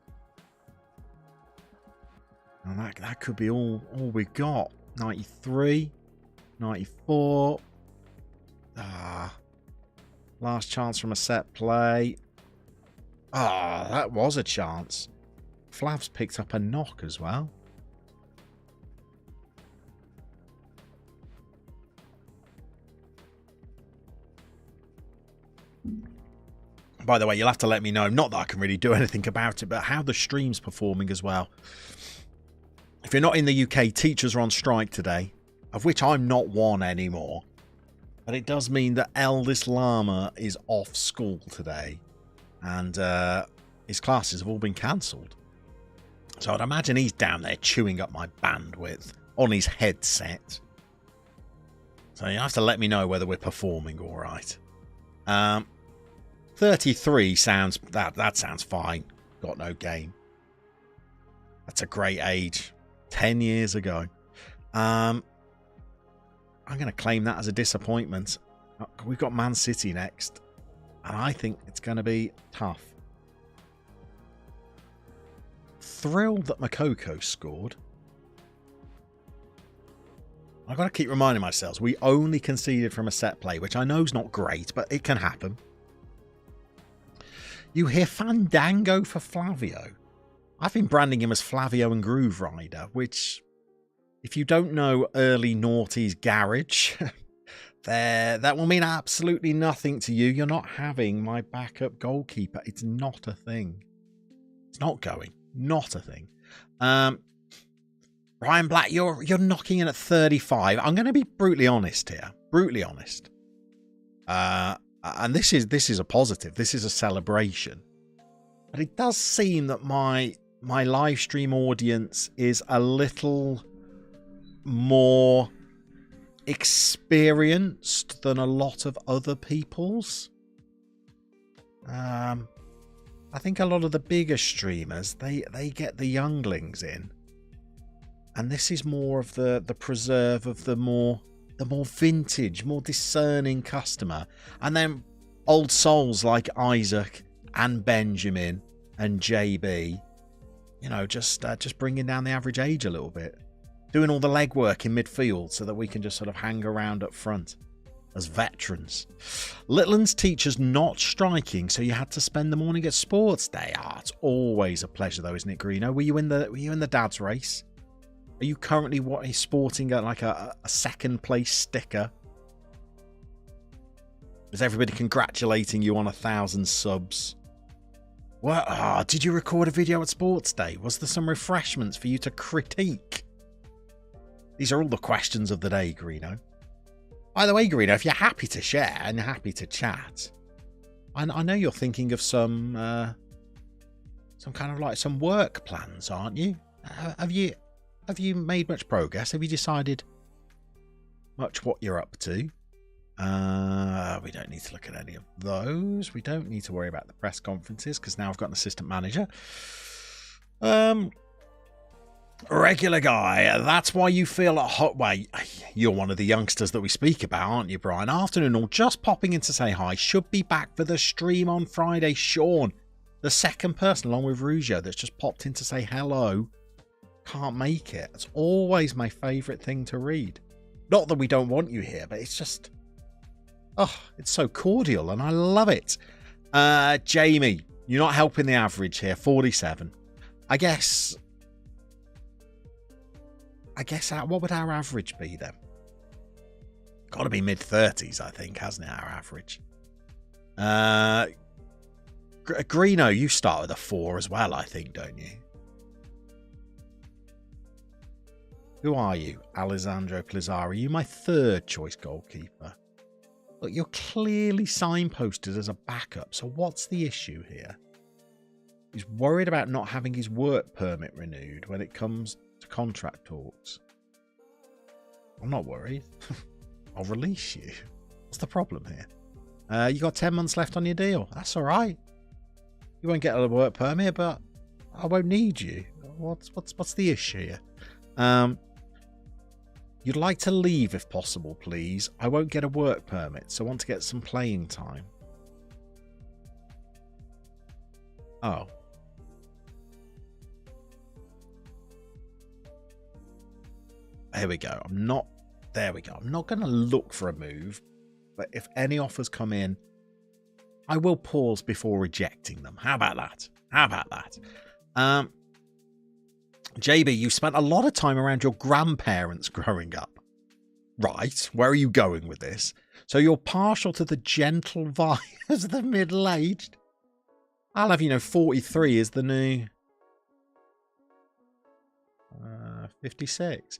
And that could be all we got. 93, 94. Last chance from a set play. That was a chance. Flav's picked up a knock as well. By the way, you'll have to let me know, not that I can really do anything about it, but how the stream's performing as well. If you're not in the UK, teachers are on strike today, of which I'm not one anymore. But it does mean that eldest Llama is off school today. And his classes have all been cancelled. So I'd imagine he's down there chewing up my bandwidth on his headset. So you have to let me know whether we're performing all right. 33 sounds... That sounds fine. Got no game. That's a great age. 10 years ago. I'm going to claim that as a disappointment. We've got Man City next. And I think it's going to be tough. Thrilled that Makoko scored. I've got to keep reminding myself, we only conceded from a set play, which I know is not great, but it can happen. You hear Fandango for Flavio. I've been branding him as Flavio and Groove Rider, which, if you don't know early noughties garage, that will mean absolutely nothing to you. You're not having my backup goalkeeper. It's not a thing. It's not going. Not a thing. Ryan Black, you're knocking in at 35. I'm going to be brutally honest here. Brutally honest. And this is a positive. This is a celebration. But it does seem that my live stream audience is a little more experienced than a lot of other people's. I think a lot of the bigger streamers, they get the younglings in. And this is more of the preserve of the more vintage, more discerning customer. And then old souls like Isaac and Benjamin and JB, you know, just bringing down the average age a little bit. Doing all the legwork in midfield so that we can just sort of hang around up front as veterans. Littland's teachers not striking, so you had to spend the morning at sports day. It's always a pleasure though, isn't it, Greeno? Were you in the dad's race? Are you currently sporting like a second place sticker? Is everybody congratulating you on 1,000 subs? What? Did you record a video at sports day? Was there some refreshments for you to critique? These are all the questions of the day, Greeno. By the way, Greeno, if you're happy to share and happy to chat, I know you're thinking of some kind of like some work plans, aren't you? Have you made much progress? Have you decided much what you're up to? We don't need to look at any of those. We don't need to worry about the press conferences because now I've got an assistant manager. Regular guy, that's why you feel at hot. Wait, you're one of the youngsters that we speak about, aren't you, Brian? Afternoon, all just popping in to say hi. Should be back for the stream on Friday. Sean, the second person along with Rugio that's just popped in to say hello. Can't make it. It's always my favourite thing to read. Not that we don't want you here, but it's just, it's so cordial and I love it. Jamie, you're not helping the average here. 47. I guess what would our average be then? Got to be mid-30s, I think, hasn't it, our average? Greeno, you start with a 4 as well, I think, don't you? Who are you? Alessandro Plizzari. Are you my third choice goalkeeper? Look, you're clearly signposted as a backup, so what's the issue here? He's worried about not having his work permit renewed when it comes to contract talks. I'm not worried. I'll release you. What's the problem here? You got 10 months left on your deal. That's all right. You won't get a work permit, but I won't need you. What's the issue here? You'd like to leave if possible, please. I won't get a work permit, so I want to get some playing time. Oh. Here we go. There we go. I'm not going to look for a move, but if any offers come in, I will pause before rejecting them. How about that? JB, you spent a lot of time around your grandparents growing up. Right. Where are you going with this? So you're partial to the gentle vibes of the middle-aged? I'll have you know 43 is the new 56.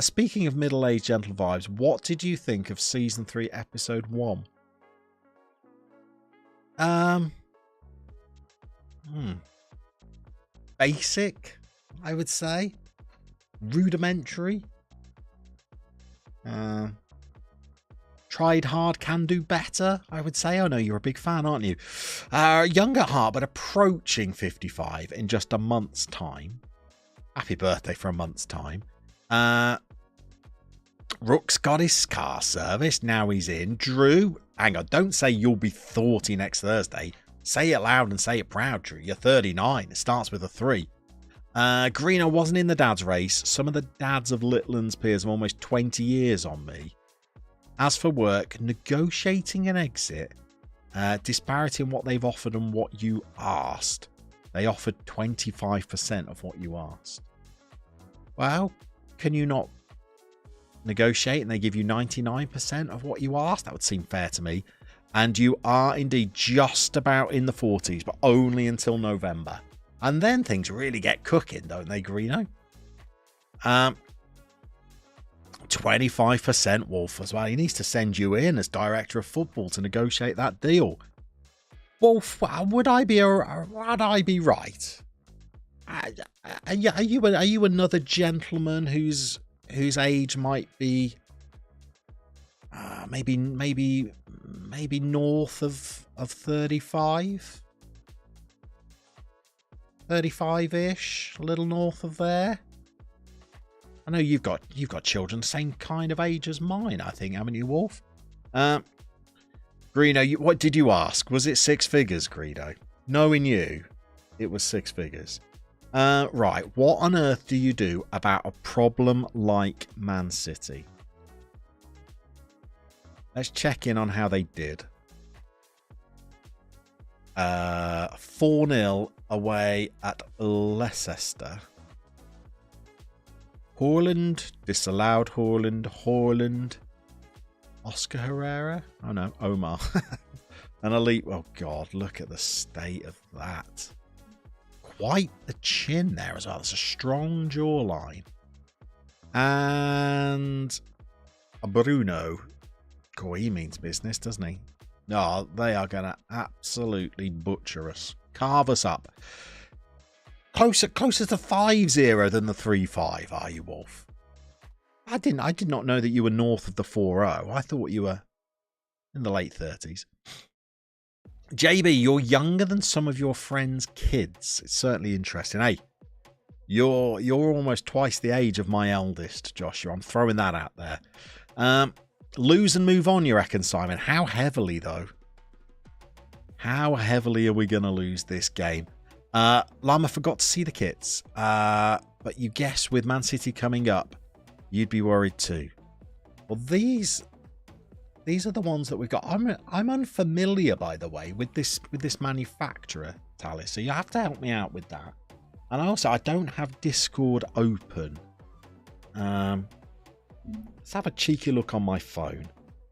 Speaking of middle-aged gentle vibes, what did you think of season 3 episode 1? Basic, I would say. Rudimentary. Tried hard, can do better, I would say. I know you're a big fan, aren't you? Young at heart, but approaching 55 in just a month's time. Happy birthday for a month's time. Rook's got his car service. Now he's in. Drew, hang on. Don't say you'll be 40 next Thursday. Say it loud and say it proud, Drew. You're 39. It starts with a 3. Greeno wasn't in the dad's race. Some of the dads of Littland's peers have almost 20 years on me. As for work, negotiating an exit, disparity in what they've offered and what you asked. They offered 25% of what you asked. Well, can you not negotiate and they give you 99% of what you asked? That would seem fair to me. And you are indeed just about in the 40s, but only until November. And then things really get cooking, don't they, Greeno? 25% Wolf as well. He needs to send you in as director of football to negotiate that deal. Wolf, would I be right? Are you another gentleman whose age might be maybe north of 35? 35-ish, a little north of there. I know you've got children the same kind of age as mine, I think, haven't you, Wolf? Greeno, what did you ask? Was it 6 figures, Greeno? Knowing you, it was 6 figures. Right, what on earth do you do about a problem like Man City? Let's check in on how they did. 4-0 away at Leicester. Haaland, disallowed Haaland. Oscar Herrera? Oh no, Omar. An elite. Oh God, look at the state of that. Quite the chin there as well. It's a strong jawline. And Bruno. Oh, he means business, doesn't he? No, they are going to absolutely butcher us. Carve us up. Closer to 5-0 than the 3-5, are you, Wolf? I did not know that you were north of the 4-0. I thought you were in the late 30s. JB, you're younger than some of your friends' kids. It's certainly interesting. Hey, you're almost twice the age of my eldest, Joshua. I'm throwing that out there. Lose and move on, you reckon, Simon? How heavily, though? How heavily are we going to lose this game? Lama forgot to see the kits. But you guess with Man City coming up, you'd be worried too. Well, these are the ones that we've got. I'm unfamiliar, by the way, with this manufacturer, Talis. So you have to help me out with that. And also, I don't have Discord open. Let's have a cheeky look on my phone.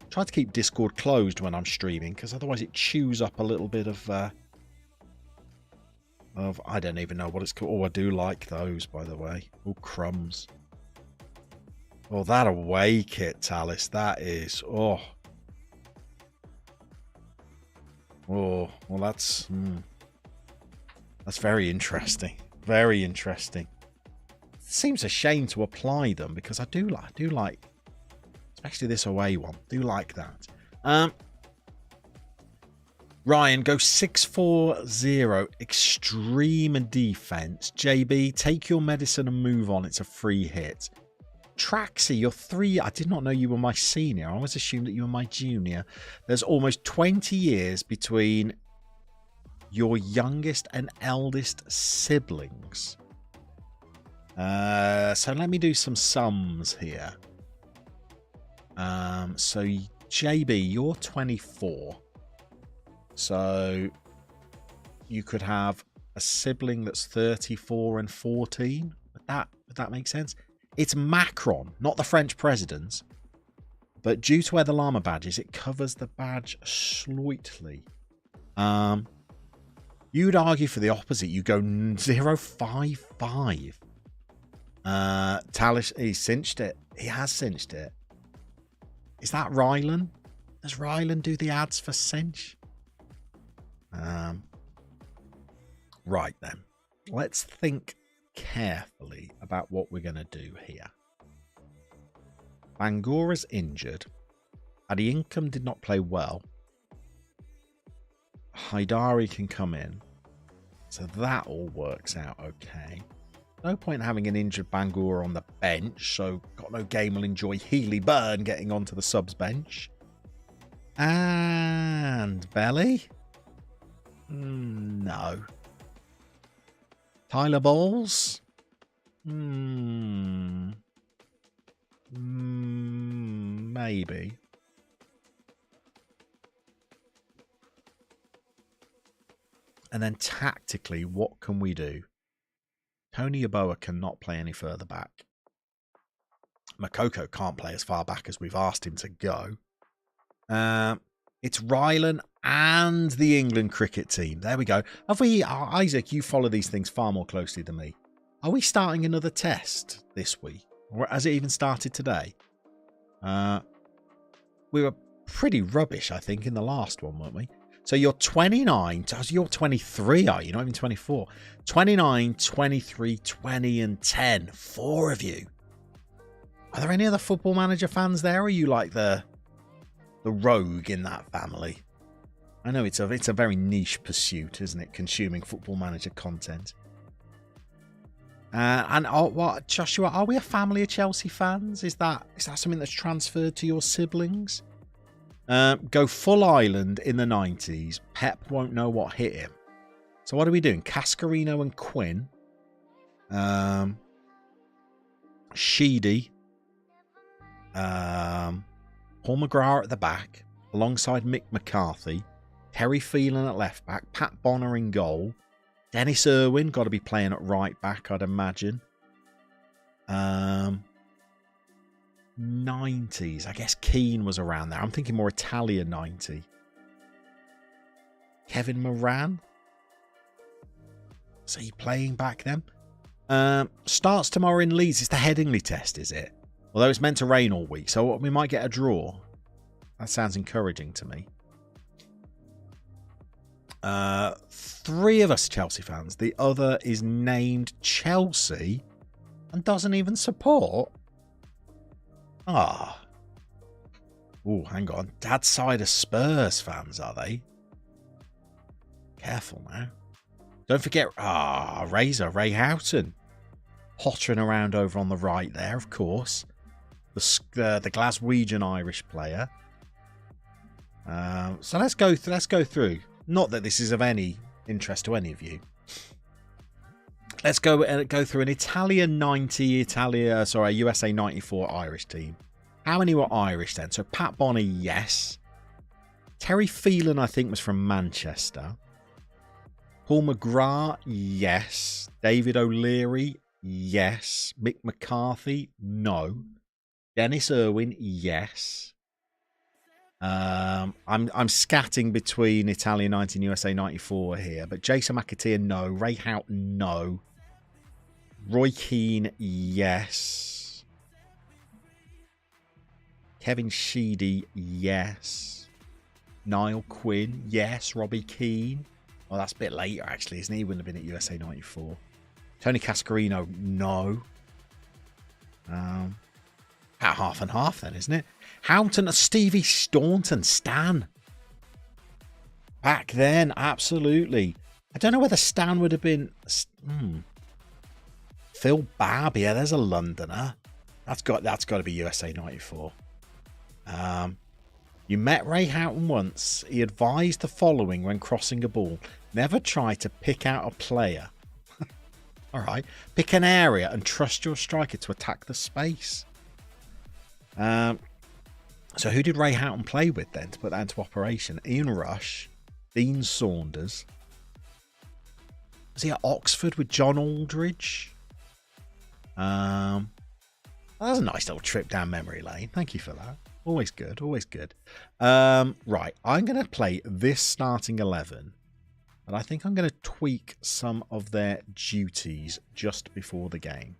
Try to keep Discord closed when I'm streaming, because otherwise it chews up a little bit of I don't even know what it's called. Oh, I do like those, by the way. Oh, crumbs. Oh, that away kit, Talis. That is. Oh, well, that's very interesting. Very interesting. It seems a shame to apply them because I do like, especially this away one. Do like that. Ryan, go 6-4-0, extreme defense. JB, take your medicine and move on. It's a free hit. Traxy, you're 3. I did not know you were my senior. I always assumed that you were my junior. There's almost 20 years between your youngest and eldest siblings. So let me do some sums here. So JB, you're 24. So you could have a sibling that's 34 and 14. Would that make sense? It's Macron, not the French president. But due to where the llama badge is, it covers the badge slightly. You'd argue for the opposite. You go 055. Talish, he cinched it. He has cinched it. Is that Rylan? Does Rylan do the ads for cinch? Right then. Let's think carefully about what we're going to do here. Bangura's injured. Adiyinkum did not play well. Haidari can come in. So that all works out okay. No point in having an injured Bangura on the bench. So got no game will enjoy Healy Burn getting onto the subs bench. And Belly? No. Tyler Bowles? Maybe. And then tactically, what can we do? Tony Yeboah cannot play any further back. Makoko can't play as far back as we've asked him to go. It's Rylan and the England cricket team. There we go. Have we, Isaac, you follow these things far more closely than me. Are we starting another test this week? Or has it even started today? We were pretty rubbish, I think, in the last one, weren't we? So you're 29. You're 23, are you? Not even 24. 29, 23, 20, and 10. 4 of you. Are there any other Football Manager fans there? Or are you like the rogue in that family? I know it's a very niche pursuit, isn't it? Consuming Football Manager content. What, Joshua? Are we a family of Chelsea fans? Is that something that's transferred to your siblings? Go full island in the 90s. Pep won't know what hit him. So what are we doing? Cascarino and Quinn. Sheedy. Paul McGrath at the back, alongside Mick McCarthy. Terry Phelan at left back. Pat Bonner in goal. Dennis Irwin, got to be playing at right back, I'd imagine. 90s. I guess Keane was around there. I'm thinking more Italian 90. Kevin Moran. Is he playing back then? Starts tomorrow in Leeds. It's the Headingley test, is it? Although it's meant to rain all week, so we might get a draw. That sounds encouraging to me. 3 of us Chelsea fans. The other is named Chelsea and doesn't even support. Oh, hang on. Dad's side of Spurs fans, are they? Careful now. Don't forget, Ray Houghton. Pottering around over on the right there, of course. The Glaswegian Irish player. So let's go through. Not that this is of any interest to any of you. Let's go through an Italian 90, USA 94 Irish team. How many were Irish then? So Pat Bonner, yes. Terry Phelan, I think, was from Manchester. Paul McGrath, yes. David O'Leary, yes. Mick McCarthy, no. Dennis Irwin, yes. I'm scatting between Italian 19, USA 94 here, but Jason McAteer, no. Ray Houghton, no. Roy Keane, yes. Kevin Sheedy, yes. Niall Quinn, yes. Robbie Keane. Well, that's a bit later, actually, isn't he? He wouldn't have been at USA 94. Tony Cascarino, no. Half and half then, isn't it? Houghton, Stevie Staunton, Stan. Back then, absolutely. I don't know whether Stan would have been... Phil Babb, yeah, there's a Londoner. That's got to be USA 94. You met Ray Houghton once. He advised the following when crossing a ball. Never try to pick out a player. All right. Pick an area and trust your striker to attack the space. So who did Ray Houghton play with then to put that into operation? Ian Rush, Dean Saunders. Was he at Oxford with John Aldridge? That was a nice little trip down memory lane. Thank you for that. Always good, always good. Right, I'm going to play this starting 11. And I think I'm going to tweak some of their duties just before the game.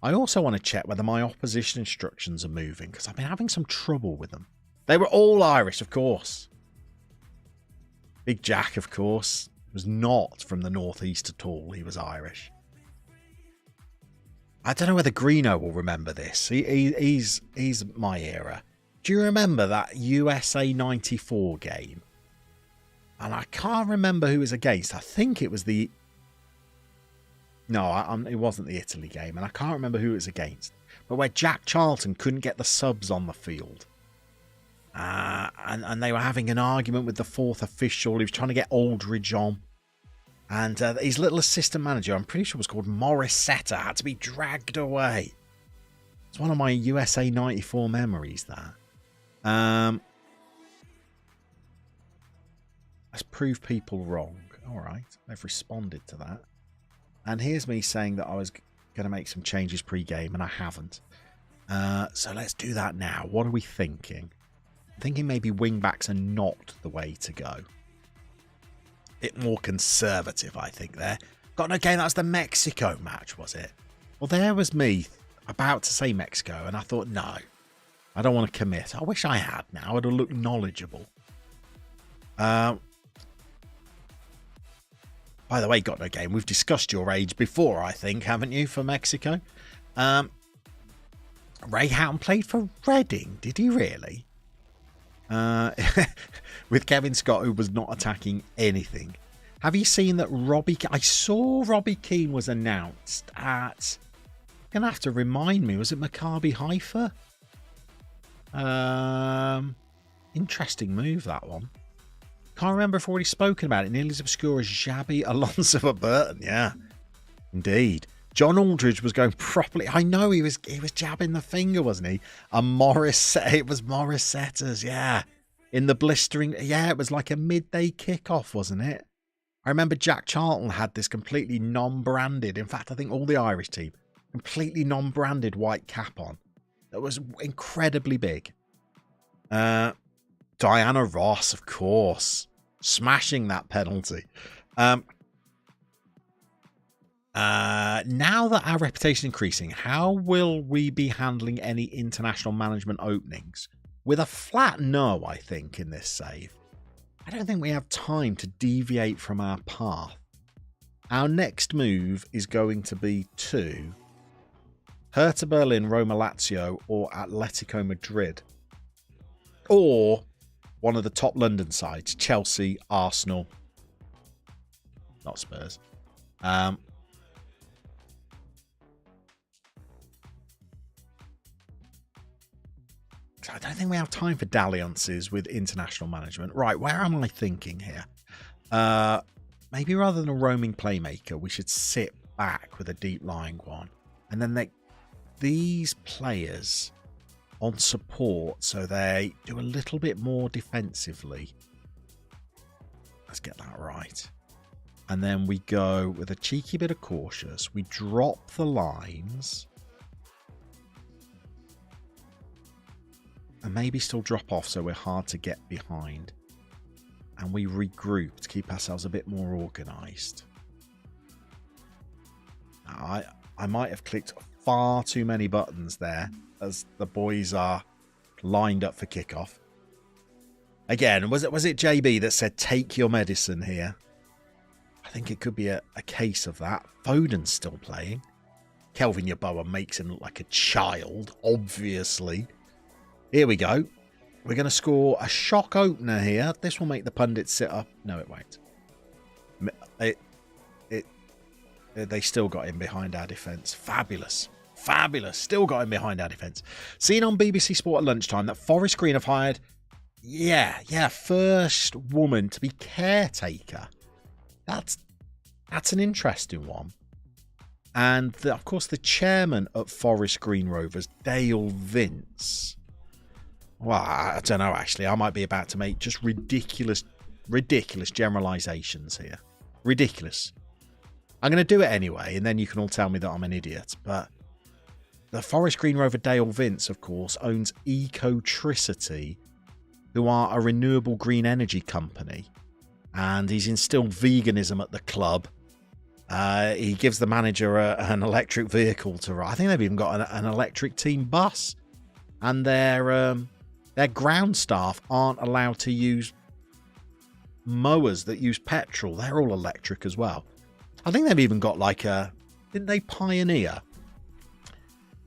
I also want to check whether my opposition instructions are moving, because I've been having some trouble with them. They were all Irish, of course. Big Jack, of course, was not from the northeast at all. He was Irish. I don't know whether Greeno will remember this. He's my era. Do you remember that USA 94 game? And I can't remember who it was against. I think it was the... No, it wasn't the Italy game, and I can't remember who it was against. But where Jack Charlton couldn't get the subs on the field. And they were having an argument with the fourth official. He was trying to get Aldridge on. And his little assistant manager, I'm pretty sure was called Morissetta, had to be dragged away. It's one of my USA 94 memories, that. Let's prove people wrong. All right, they've responded to that. And here's me saying that I was going to make some changes pre-game, and I haven't. So let's do that now. What are we thinking? I'm thinking maybe wing-backs are not the way to go. Bit more conservative, I think, there. Got no game. That was the Mexico match, was it? Well, there was me about to say Mexico, and I thought, no, I don't want to commit. I wish I had now. It would have looked knowledgeable. By the way, got no game. We've discussed your age before, I think, haven't you, for Mexico? Ray Houghton played for Reading. Did he really? With Kevin Scott, who was not attacking anything. Have you seen that Robbie... I saw Robbie Keane was announced at... You're going to have to remind me. Was it Maccabi Haifa? Interesting move, that one. Can't remember if I've already spoken about it. Nearly as obscure as Xabi Alonso at Burton. Yeah, indeed. John Aldridge was going properly. I know he was jabbing the finger, wasn't he? And it was Morissetta's, yeah. In the blistering, yeah, it was like a midday kickoff, wasn't it? I remember Jack Charlton had this completely non-branded, in fact, I think all the Irish team, completely non-branded white cap on. That was incredibly big. Diana Ross, of course, smashing that penalty. Now that our reputation is increasing, how will we be handling any international management openings? With a flat no, I think, in this save. I don't think we have time to deviate from our path. Our next move is going to be to Hertha Berlin, Roma Lazio, or Atletico Madrid. Or one of the top London sides, Chelsea, Arsenal, not Spurs. I don't think we have time for dalliances with international management. Right, where am I thinking here? Maybe rather than a roaming playmaker, we should sit back with a deep-lying one. And then these players on support, so they do a little bit more defensively. Let's get that right. And then we go with a cheeky bit of cautious. We drop the lines. And maybe still drop off so we're hard to get behind. And we regroup to keep ourselves a bit more organised. I might have clicked far too many buttons there as the boys are lined up for kickoff. Again, was it JB that said take your medicine here? I think it could be a case of that. Foden's still playing. Kelvin Yeboah makes him look like a child, obviously. Here we go. We're going to score a shock opener here. This will make the pundits sit up. No, it won't. They still got him behind our defence. Fabulous. Fabulous. Still got him behind our defence. Seen on BBC Sport at lunchtime that Forest Green have hired, first woman to be caretaker. That's an interesting one. And, of course, the chairman at Forest Green Rovers, Dale Vince. Well, I don't know, actually. I might be about to make just ridiculous generalisations here. Ridiculous. I'm going to do it anyway, and then you can all tell me that I'm an idiot. But the Forest Green Rover Dale Vince, of course, owns Ecotricity, who are a renewable green energy company. And he's instilled veganism at the club. He gives the manager an electric vehicle to ride. I think they've even got an electric team bus. And their ground staff aren't allowed to use mowers that use petrol. They're all electric as well. I think they've even got like didn't they pioneer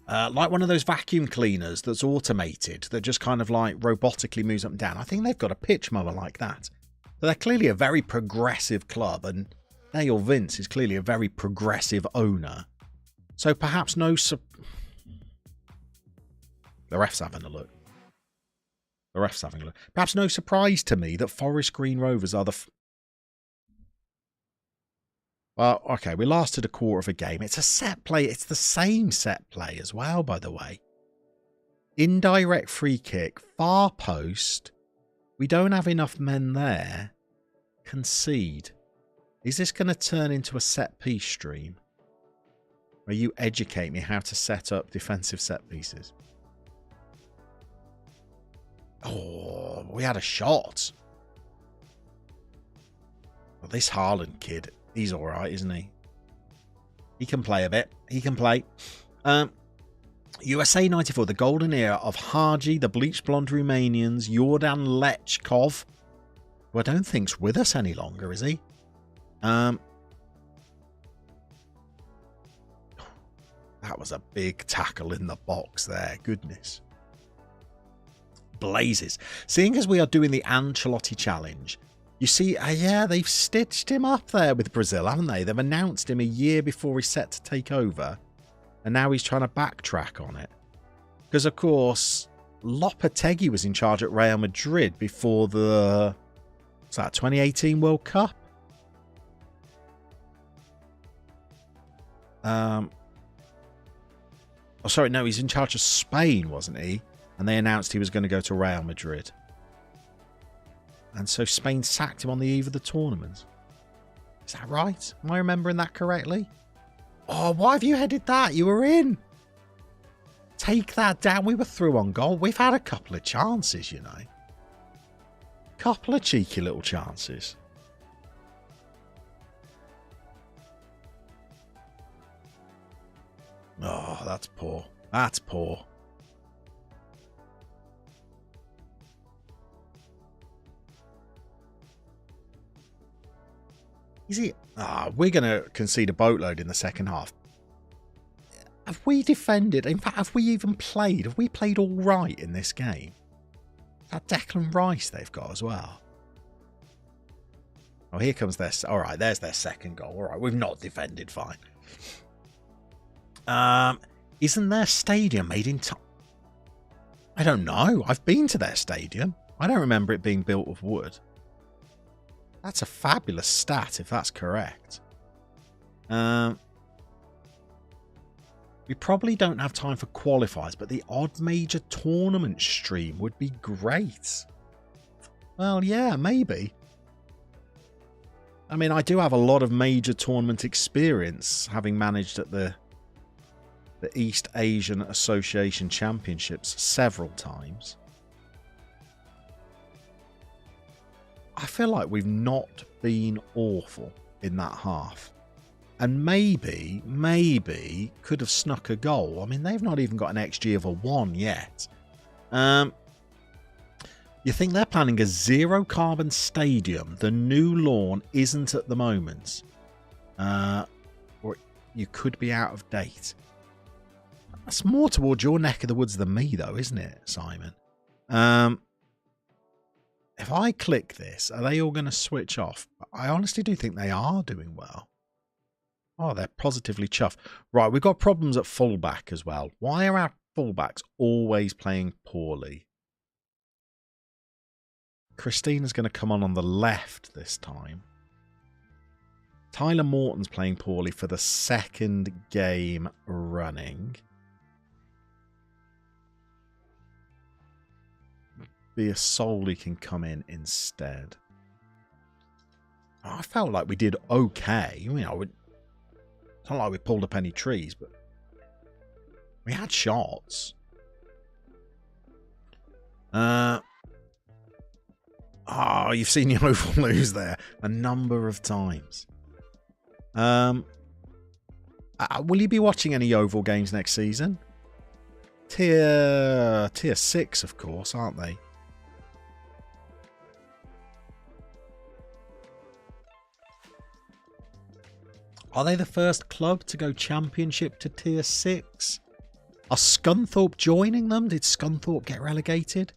like one of those vacuum cleaners that's automated that just kind of like robotically moves up and down? I think they've got a pitch mower like that. So they're clearly a very progressive club, and Dale Vince is clearly a very progressive owner. So perhaps the ref's having a look. Perhaps no surprise to me that Forest Green Rovers are well, okay, we lasted a quarter of a game. It's a set play. It's the same set play as well, by the way. Indirect free kick, far post. We don't have enough men there. Concede. Is this going to turn into a set piece stream? Where you educate me how to set up defensive set pieces? Oh, we had a shot. Well, this Haaland kid, he's all right, isn't he? He can play a bit. He can play. USA 94, the golden era of Haji, the bleached blonde Romanians, Jordan Lechkov, who I don't think's with us any longer, is he? That was a big tackle in the box there. Goodness. Blazes. Seeing as we are doing the Ancelotti challenge, you see, yeah, they've stitched him up there with Brazil, haven't they? They've announced him a year before he's set to take over, and now he's trying to backtrack on it. Because, of course, Lopetegui was in charge at Real Madrid before the 2018 World Cup? Oh, sorry, no, he's in charge of Spain, wasn't he? And they announced he was going to go to Real Madrid. And so Spain sacked him on the eve of the tournament. Is that right? Am I remembering that correctly? Oh, why have you headed that? You were in. Take that down. We were through on goal. We've had a couple of chances, you know. Couple of cheeky little chances. Oh, that's poor. That's poor. Is he? We're going to concede a boatload in the second half. Have we defended? In fact, have we even played? Have we played all right in this game? That Declan Rice they've got as well. Oh, here comes their... All right, there's their second goal. All right, we've not defended fine. Isn't their stadium made in time? I don't know. I've been to their stadium. I don't remember it being built of wood. That's a fabulous stat if that's correct. We probably don't have time for qualifiers, but the odd major tournament stream would be great. Well, yeah, maybe. I mean, I do have a lot of major tournament experience, having managed at the East Asian Association Championships several times. I feel like we've not been awful in that half. And maybe could have snuck a goal. I mean, they've not even got an XG of a 1 yet. You think they're planning a zero carbon stadium? The new lawn isn't at the moment. Or you could be out of date. That's more towards your neck of the woods than me, though, isn't it, Simon? If I click this, are they all going to switch off? I honestly do think they are doing well. Oh, they're positively chuffed. Right, we've got problems at fullback as well. Why are our fullbacks always playing poorly? Christina's going to come on the left this time. Tyler Morton's playing poorly for the second game running. Biasoli can come in instead. I felt like we did okay. You know, it's not like we pulled up any trees, but we had shots. Oh, you've seen Yeovil lose there a number of times. Will you be watching any Yeovil games next season? Tier 6, of course, aren't they? Are they the first club to go championship to tier 6? Are Scunthorpe joining them? Did Scunthorpe get relegated?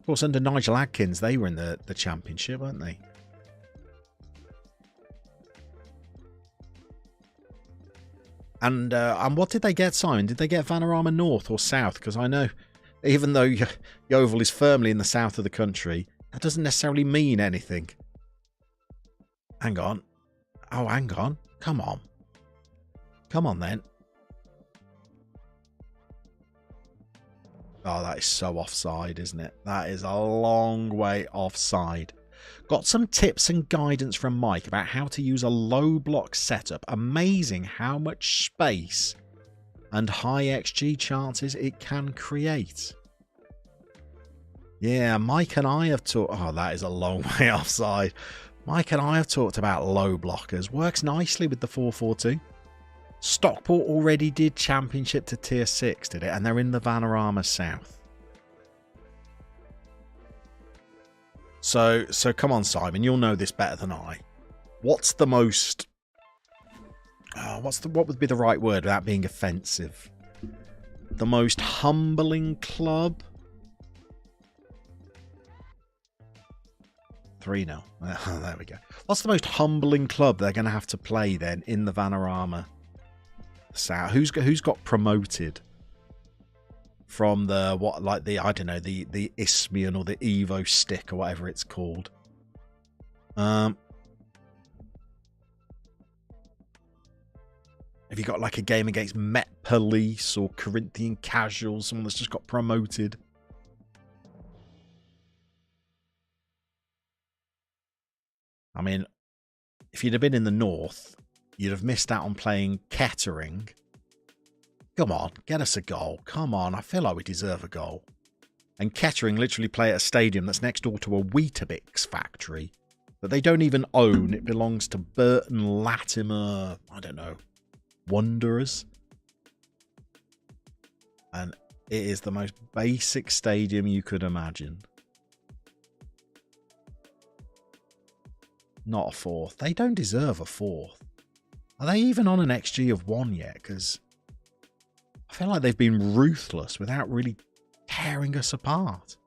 Of course, under Nigel Adkins, they were in the championship, weren't they? And what did they get, Simon? Did they get Vanarama North or South? Because I know, even though Yeovil is firmly in the south of the country, that doesn't necessarily mean anything. Hang on. Oh, hang on. Come on. Come on, then. Oh, that is so offside, isn't it? That is a long way offside. Got some tips and guidance from Mike about how to use a low block setup. Amazing how much space and high XG chances it can create. Yeah, Mike and I have talked... Oh, that is a long way offside. Mike and I have talked about low blockers. Works nicely with the 4-4-2. Stockport already did championship to tier 6, did it? And they're in the Vanarama South. So come on, Simon. You'll know this better than I. What's the most... what would be the right word without being offensive? The most humbling club? 3-0. Oh, there we go. What's the most humbling club they're going to have to play then in the Vanarama South? Who's got promoted from the I don't know, the Isthmian or the Evo stick or whatever it's called? Have you got like a game against Met Police or Corinthian Casuals, someone that's just got promoted? I mean, if you'd have been in the north, you'd have missed out on playing Kettering. Come on, get us a goal. Come on, I feel like we deserve a goal. And Kettering literally play at a stadium that's next door to a Weetabix factory that they don't even own. It belongs to Burton Latimer, I don't know, Wanderers. And it is the most basic stadium you could imagine. Not a fourth. They don't deserve a fourth. Are they even on an XG of 1 yet? Because I feel like they've been ruthless without really tearing us apart.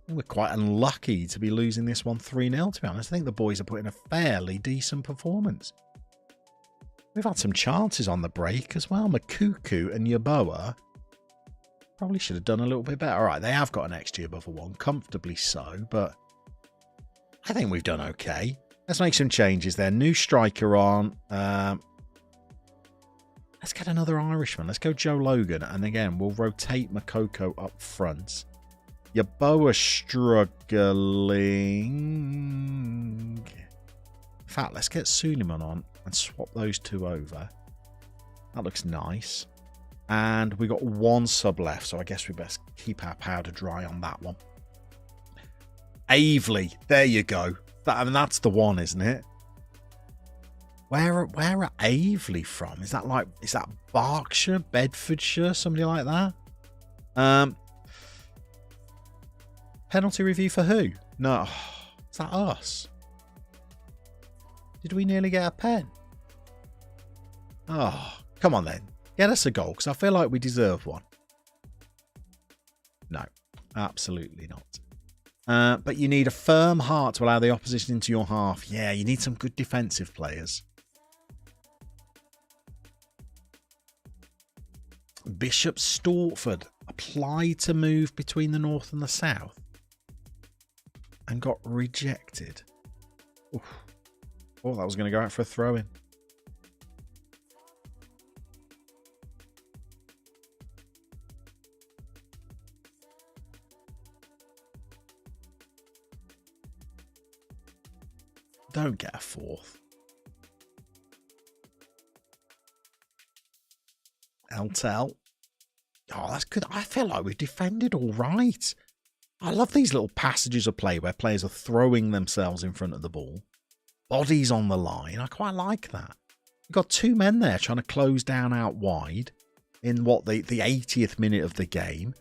We're quite unlucky to be losing this one 3-0, to be honest. I think the boys are putting a fairly decent performance. We've had some chances on the break as well. Makuku and Yaboa probably should have done a little bit better. All right, they have got an XG above a 1, comfortably so, but I think we've done okay. Let's make some changes there. New striker on. Let's get another Irishman. Let's go Joe Logan. And again, we'll rotate Makoko up front. Yaboa struggling. In fact, let's get Suleiman on and swap those two over. That looks nice. And we got one sub left, so I guess we best keep our powder dry on that one. Avely, there you go. That's the one, isn't it? Where are Avely from? Is that Berkshire, Bedfordshire, somebody like that? Penalty review for who? No, is that us? Did we nearly get a pen? Oh, come on then. Get us a goal, because I feel like we deserve one. No, absolutely not. But you need a firm heart to allow the opposition into your half. Yeah, you need some good defensive players. Bishop Stortford applied to move between the north and the south and got rejected. Oof. Oh, that was going to go out for a throw-in. Don't get a fourth. Eltel. Oh, that's good. I feel like we've defended all right. I love these little passages of play where players are throwing themselves in front of the ball. Bodies on the line. I quite like that. We've got two men there trying to close down out wide in what the 80th minute of the game.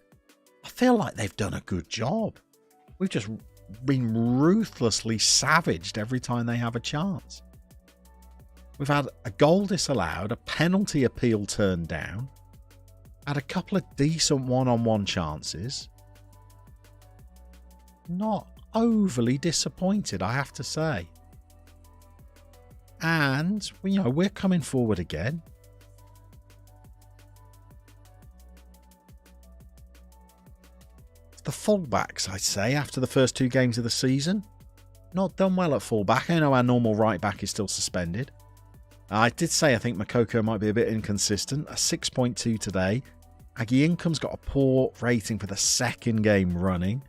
I feel like they've done a good job. We've just been ruthlessly savaged every time they have a chance. We've had a goal disallowed, a penalty appeal turned down, had a couple of decent one-on-one chances. Not overly disappointed, I have to say. And, we're coming forward again. The fullbacks, I'd say, after the first two games of the season. Not done well at fullback. I know our normal right back is still suspended. I did say I think Makoko might be a bit inconsistent. A 6.2 today. Aggie Income's got a poor rating for the second game running.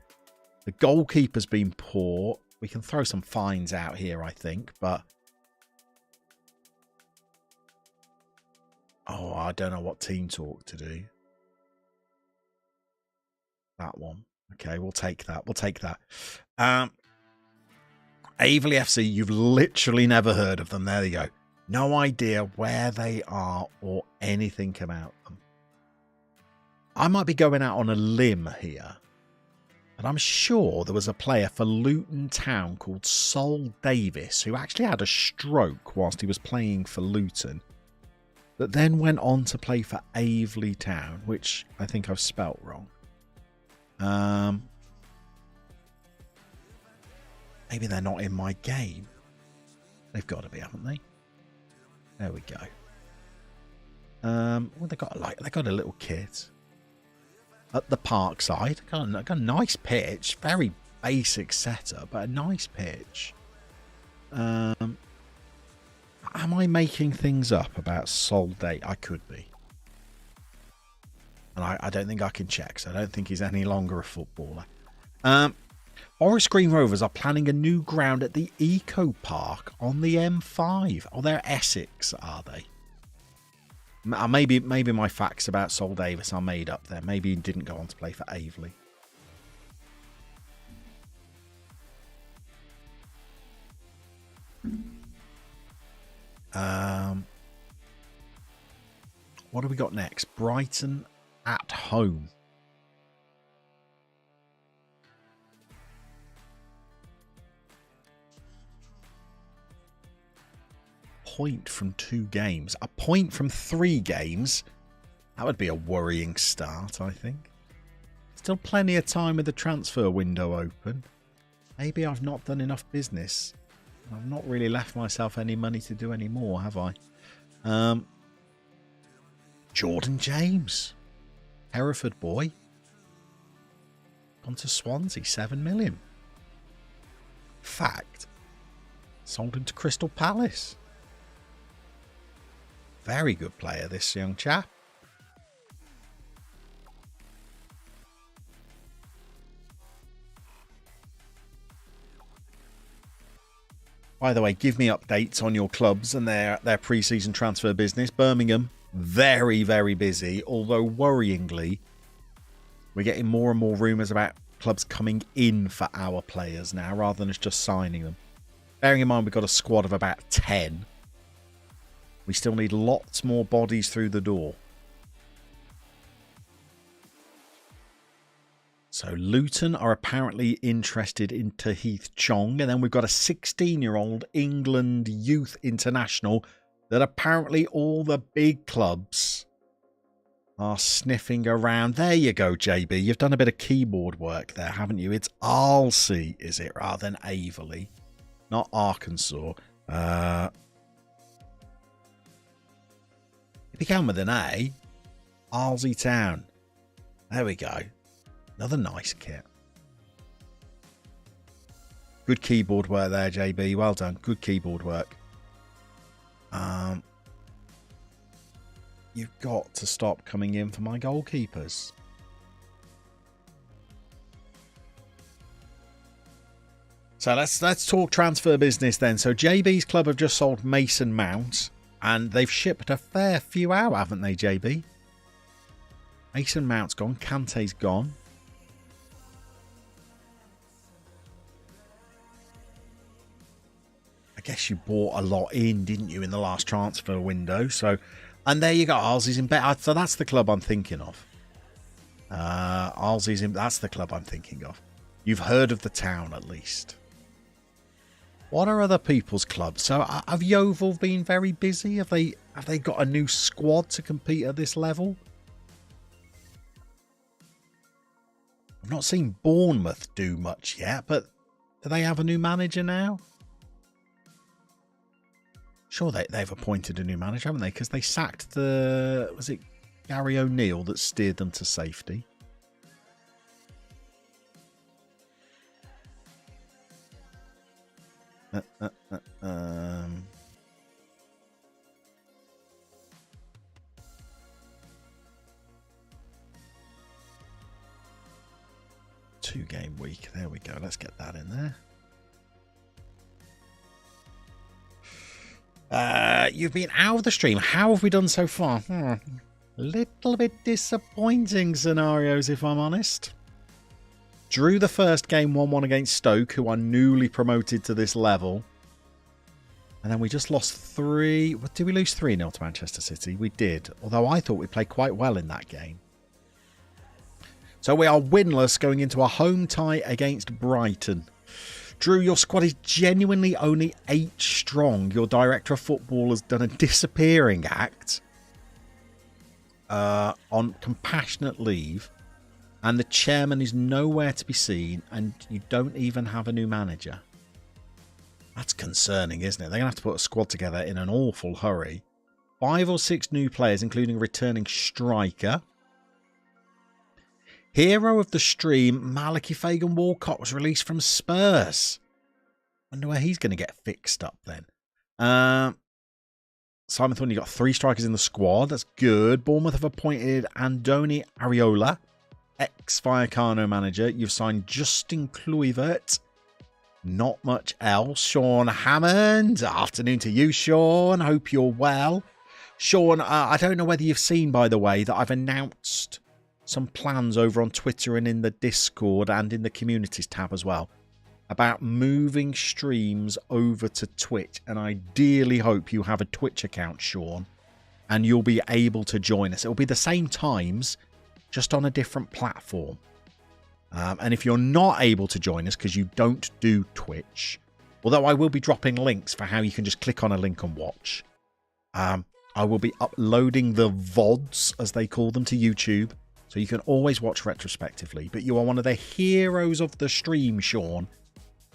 The goalkeeper's been poor. We can throw some fines out here, I think, but... Oh, I don't know what team talk to do. That one. Okay, we'll take that. We'll take that. Averley FC, you've literally never heard of them. There you go. No idea where they are or anything about them. I might be going out on a limb here, but I'm sure there was a player for Luton Town called Sol Davis who actually had a stroke whilst he was playing for Luton, that then went on to play for Averley Town, which I think I've spelt wrong. Maybe they're not in my game. They've got to be, haven't they? There we go. Well, they got a little kit at the park side. Got a nice pitch, very basic setup, but a nice pitch. Am I making things up about Sol Day? I could be. And I don't think I can check, so I don't think he's any longer a footballer. Forest Green Rovers are planning a new ground at the Eco Park on the M5. Oh, they're Essex, are they? Maybe my facts about Sol Davis are made up there. Maybe he didn't go on to play for Averley. What do we got next? Brighton at home. Point from 2 games. A point from 3 games. That would be a worrying start, I think. Still plenty of time with the transfer window open. Maybe I've not done enough business. I've not really left myself any money to do any more, have I? Jordan James. Hereford boy. Gone to Swansea, 7 million. Fact. Sold him to Crystal Palace. Very good player, this young chap. By the way, give me updates on your clubs and their pre-season transfer business. Birmingham, very, very busy. Although worryingly, we're getting more and more rumours about clubs coming in for our players now rather than just signing them. Bearing in mind we've got a squad of about 10. We still need lots more bodies through the door. So Luton are apparently interested in Tahith Chong. And then we've got a 16-year-old England youth international that apparently all the big clubs are sniffing around. There you go, JB. You've done a bit of keyboard work there, haven't you? It's Arlesey, is it, rather than Averley? Not Arkansas. It began with an A. Arlesey Town. There we go. Another nice kit. Good keyboard work there, JB. Well done. Good keyboard work. You've got to stop coming in for my goalkeepers. So let's talk transfer business then. So JB's club have just sold Mason Mount, and they've shipped a fair few out, haven't they, JB? Mason Mount's gone. Kante's gone. I guess you bought a lot in, didn't you, in the last transfer window? So, and there you go. Arlesey's in bet. So that's the club I'm thinking of. Arlesey's in. That's the club I'm thinking of. You've heard of the town at least. What are other people's clubs? So have Yeovil been very busy? Have they got a new squad to compete at this level? I've not seen Bournemouth do much yet, but do they have a new manager now? Sure, they've appointed a new manager, haven't they? Because they sacked was it Gary O'Neill that steered them to safety? Two-game week. There we go. Let's get that in there. You've been out of the stream. How have we done so far? A little bit disappointing scenarios, if I'm honest. Drew the first game 1-1 against Stoke, who are newly promoted to this level. And then we just lost 3... Did we lose 3-0 to Manchester City? We did. Although I thought we played quite well in that game. So we are winless going into a home tie against Brighton. Drew, your squad is genuinely only 8 strong. Your director of football has done a disappearing act on compassionate leave. And the chairman is nowhere to be seen. And you don't even have a new manager. That's concerning, isn't it? They're going to have to put a squad together in an awful hurry. 5 or 6 new players, including a returning striker. Hero of the stream, Malachi Fagan Walcott, was released from Spurs. Wonder where he's going to get fixed up then. Simon Thorne, you got 3 strikers in the squad. That's good. Bournemouth have appointed Andoni Areola, ex-Vallecano manager. You've signed Justin Kluivert. Not much else. Sean Hammond. Afternoon to you, Sean. Hope you're well. Sean, I don't know whether you've seen, by the way, that I've announced some plans over on Twitter and in the Discord and in the communities tab as well about moving streams over to Twitch, and I ideally hope you have a Twitch account, Sean, and you'll be able to join us. It'll be the same times, just on a different platform. And if you're not able to join us because you don't do Twitch, although I will be dropping links for how you can just click on a link and watch, I will be uploading the VODs, as they call them, to YouTube. So you can always watch retrospectively. But you are one of the heroes of the stream, Sean.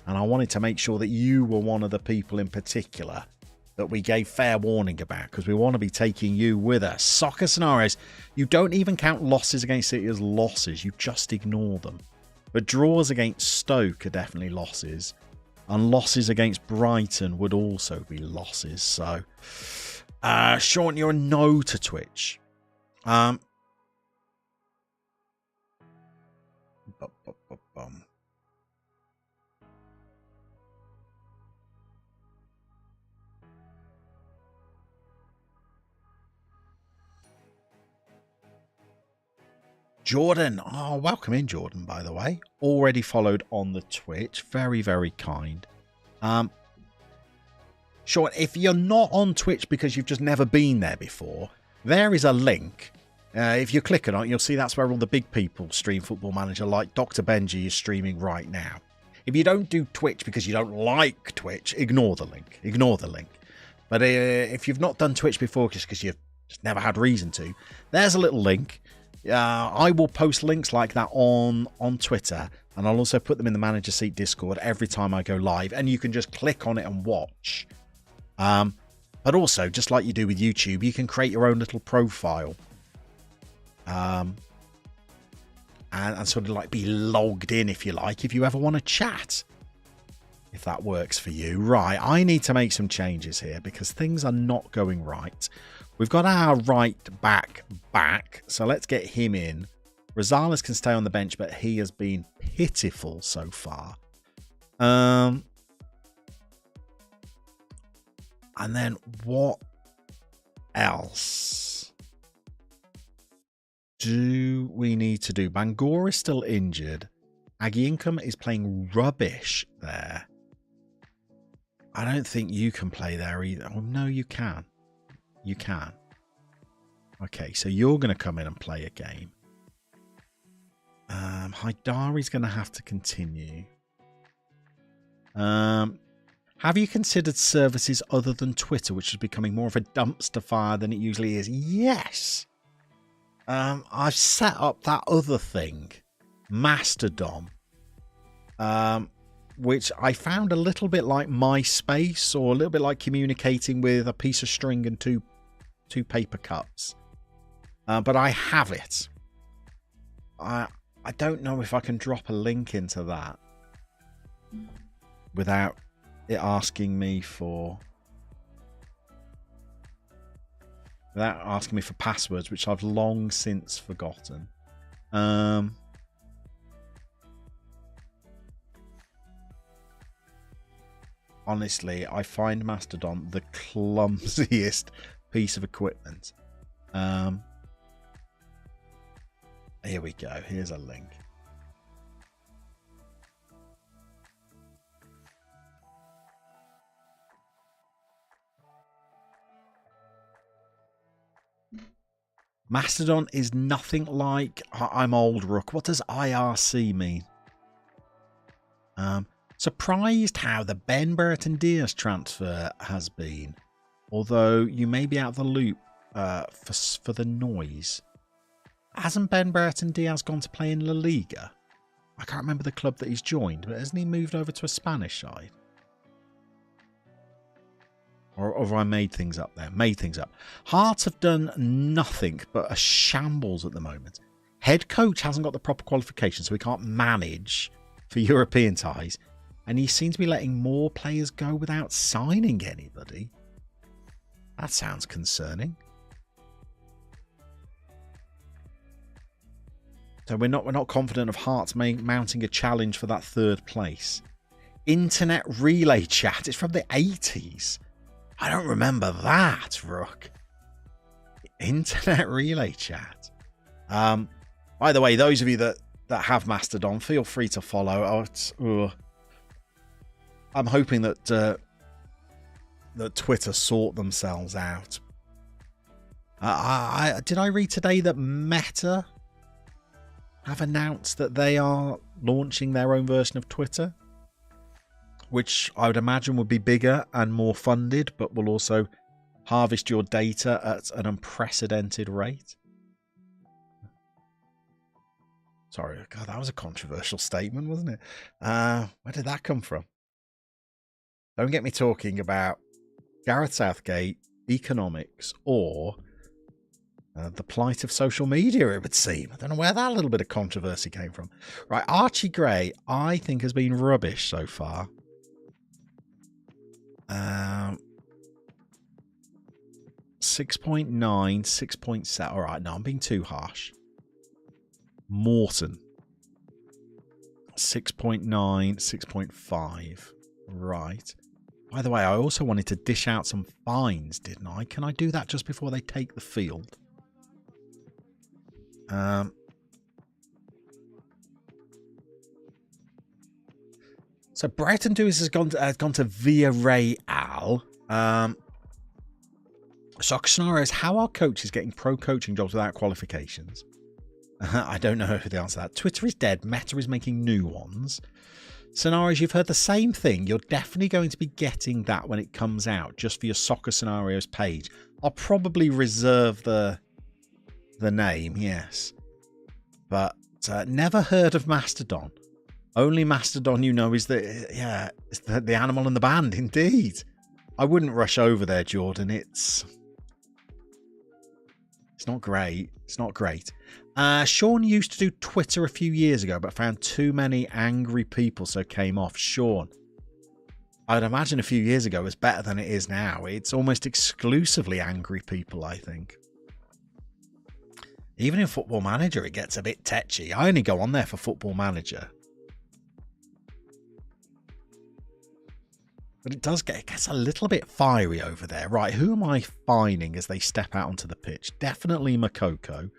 And I wanted to make sure that you were one of the people in particular that we gave fair warning about, because we want to be taking you with us. Soccer scenarios. You don't even count losses against City as losses. You just ignore them. But draws against Stoke are definitely losses. And losses against Brighton would also be losses. So, Sean, you're a no to Twitch. Jordan. Oh, welcome in, Jordan, by the way. Already followed on the Twitch. Very, very kind. Sean, if you're not on Twitch because you've just never been there before, there is a link. If you click on it, you'll see that's where all the big people stream Football Manager, like Dr. Benji is streaming right now. If you don't do Twitch because you don't like Twitch, ignore the link. Ignore the link. But if you've not done Twitch before just because you've just never had reason to, there's a little link. I will post links like that on Twitter, and I'll also put them in the Manager Seat Discord every time I go live, and you can just click on it and watch. But also, just like you do with YouTube, you can create your own little profile. And sort of like be logged in, if you like, if you ever want to chat. if that works for you. Right, I need to make some changes here because things are not going right. We've got our right back, so let's get him in. Rosales can stay on the bench, but he has been pitiful so far. And then what else do we need to do? Bangor is still injured. Agiinkum is playing rubbish there. I don't think you can play there either. Oh, no, you can. You can. Okay, so you're going to come in and play a game. Haidari's going to have to continue. Have you considered services other than Twitter, which is becoming more of a dumpster fire than it usually is? Yes. I've set up that other thing, Mastodon, which I found a little bit like MySpace, or a little bit like communicating with a piece of string and two paper cups. But I have it. I don't know if I can drop a link into that without it asking me for passwords, which I've long since forgotten. Honestly, I find Mastodon the clumsiest piece of equipment. Here we go. Here's a link. Mastodon is nothing like... I'm old, Rook. What does IRC mean? Surprised how the Ben Burton Diaz transfer has been. Although you may be out of the loop for the noise. Hasn't Ben Burton Diaz gone to play in La Liga? I can't remember the club that he's joined, but hasn't he moved over to a Spanish side? Or have I made things up there? Made things up. Hearts have done nothing but a shambles at the moment. Head coach hasn't got the proper qualifications, so he can't manage for European ties. And he seems to be letting more players go without signing anybody. That sounds concerning. So we're not confident of Hearts mounting a challenge for that third place. Internet relay chat. It's from the 80s. I don't remember that, Rook. Internet relay chat. By the way, those of you that have Mastodon, feel free to follow. I'm hoping that Twitter sort themselves out. Did I read today that Meta have announced that they are launching their own version of Twitter, which I would imagine would be bigger and more funded, but will also harvest your data at an unprecedented rate? Sorry, God, that was a controversial statement, wasn't it? Where did that come from? Don't get me talking about Gareth Southgate, economics, or the plight of social media, it would seem. I don't know where that little bit of controversy came from. Right, Archie Gray, I think, has been rubbish so far. 6.9, 6.7. All right, no, I'm being too harsh. Morton, 6.9, 6.5. Right. By the way, I also wanted to dish out some fines, didn't I? Can I do that just before they take the field? So Brighton Doers has gone to Villarreal. Soccer scenario is how are coaches getting pro coaching jobs without qualifications? I don't know the answer to that. Twitter is dead. Meta is making new ones. Scenarios, you've heard the same thing. You're definitely going to be getting that when it comes out, just for your soccer scenarios page. I'll probably reserve the name, yes. But never heard of Mastodon. Only Mastodon you know is it's the animal in the band, indeed. I wouldn't rush over there, Jordan. It's not great. It's not great. Sean used to do Twitter a few years ago, but found too many angry people, so came off. Sean, I'd imagine a few years ago was better than it is now. It's almost exclusively angry people, I think. Even in Football Manager, it gets a bit tetchy. I only go on there for Football Manager. But it gets a little bit fiery over there. Right, who am I fining as they step out onto the pitch? Definitely Makoko.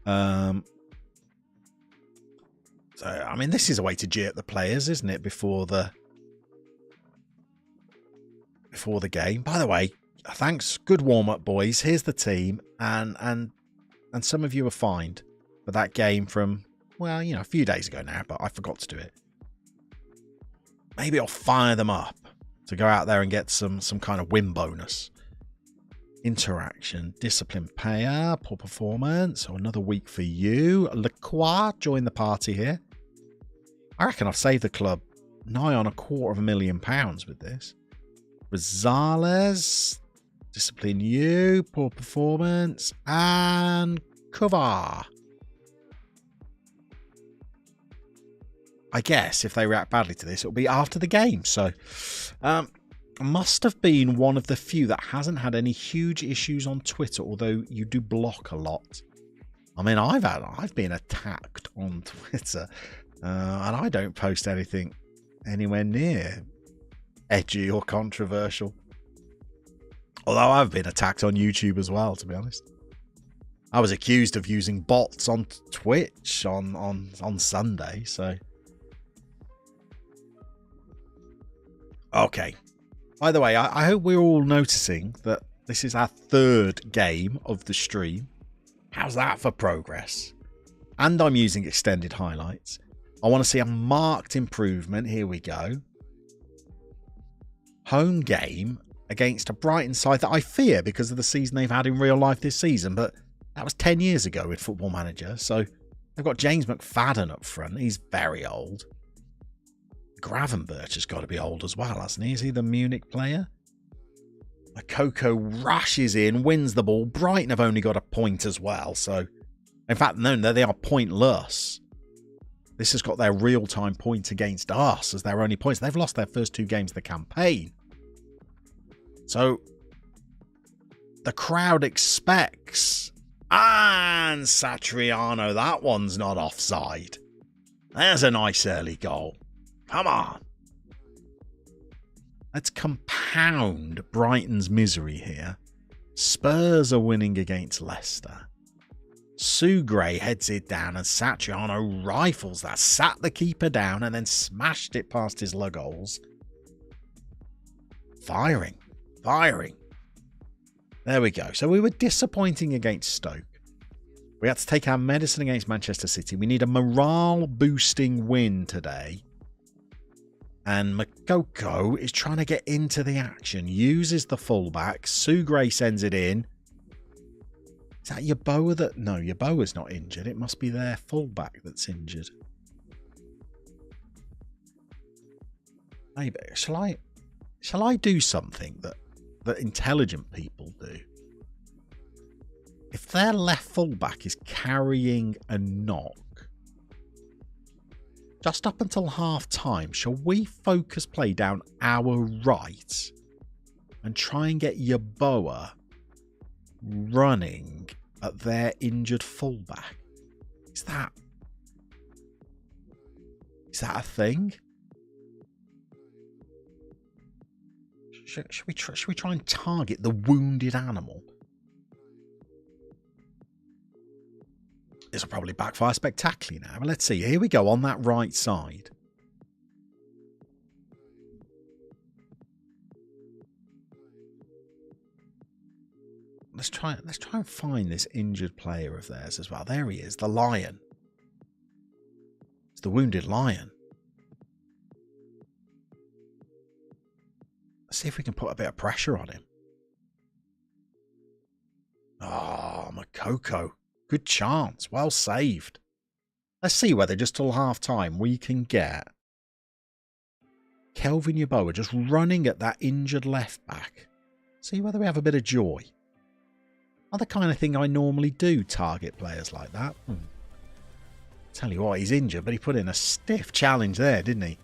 So, I mean, this is a way to jerk the players, isn't it, before the game. By the way, thanks. Good warm-up, boys. Here's the team. And some of you are fined for that game from, well, you know, a few days ago now, but I forgot to do it. Maybe I'll fire them up to go out there and get some kind of win bonus. Interaction, discipline payer, poor performance. So another week for you. Lacroix, join the party here. I reckon I've saved the club nigh on £250,000 with this. Rosales, discipline you, poor performance, and Kovar. I guess if they react badly to this, it'll be after the game. So, must have been one of the few that hasn't had any huge issues on Twitter, although you do block a lot. I mean, I've been attacked on Twitter, and I don't post anything anywhere near edgy or controversial. Although I've been attacked on YouTube as well, to be honest. I was accused of using bots on Twitch on Sunday, so. Okay. By the way, I hope we're all noticing that this is our third game of the stream. How's that for progress? And I'm using extended highlights. I want to see a marked improvement. Here we go. Home game against a Brighton side that I fear because of the season they've had in real life this season. But that was 10 years ago with Football Manager. So they've got James McFadden up front. He's very old. Gravenberch has got to be old as well, hasn't he? Is he the Munich player? Makoko rushes in, wins the ball. Brighton have only got a point as well. So, in fact, no, they are pointless. This has got their real-time point against us as their only points. They've lost their first 2 games of the campaign. So, the crowd expects. And Satriano, that one's not offside. There's a nice early goal. Come on. Let's compound Brighton's misery here. Spurs are winning against Leicester. Sugray heads it down and Satriano rifles that. Sat the keeper down and then smashed it past his lug holes. Firing. There we go. So we were disappointing against Stoke. We had to take our medicine against Manchester City. We need a morale-boosting win today. And Makoko is trying to get into the action. Uses the fullback. Sugray sends it in. Is that Yeboah that... No, Yeboah's not injured. It must be their fullback that's injured. Maybe. Shall I do something that intelligent people do? If their left fullback is carrying a knock, just up until half time, shall we focus play down our right and try and get Yeboah running at their injured fullback? Is that a thing? Should we try and target the wounded animal? This will probably backfire spectacularly now. But let's see. Here we go on that right side. Let's try and find this injured player of theirs as well. There he is, the lion. It's the wounded lion. Let's see if we can put a bit of pressure on him. Oh, Makoko. Good chance. Well saved. Let's see whether just till half time we can get Kelvin Yeboah just running at that injured left back. See whether we have a bit of joy. Not the kind of thing I normally do, target players like that. Tell you what, he's injured, but he put in a stiff challenge there, didn't he?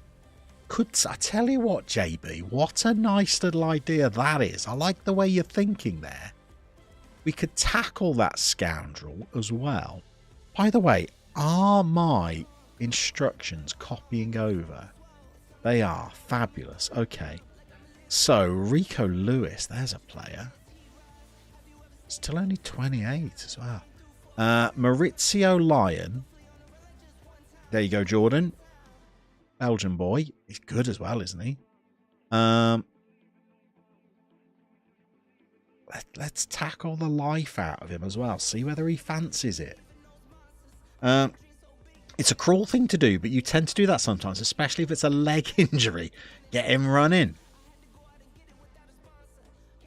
I tell you what, JB, what a nice little idea that is. I like the way you're thinking there. We could tackle that scoundrel as well. By the way, are my instructions copying over? They are. Fabulous. Okay. So, Rico Lewis, there's a player. Still only 28 as well. Maurizio Lyon. There you go, Jordan. Belgian boy. He's good as well, isn't he? Let's tackle the life out of him as well. See whether he fancies it. It's a cruel thing to do, but you tend to do that sometimes, especially if it's a leg injury. Get him running.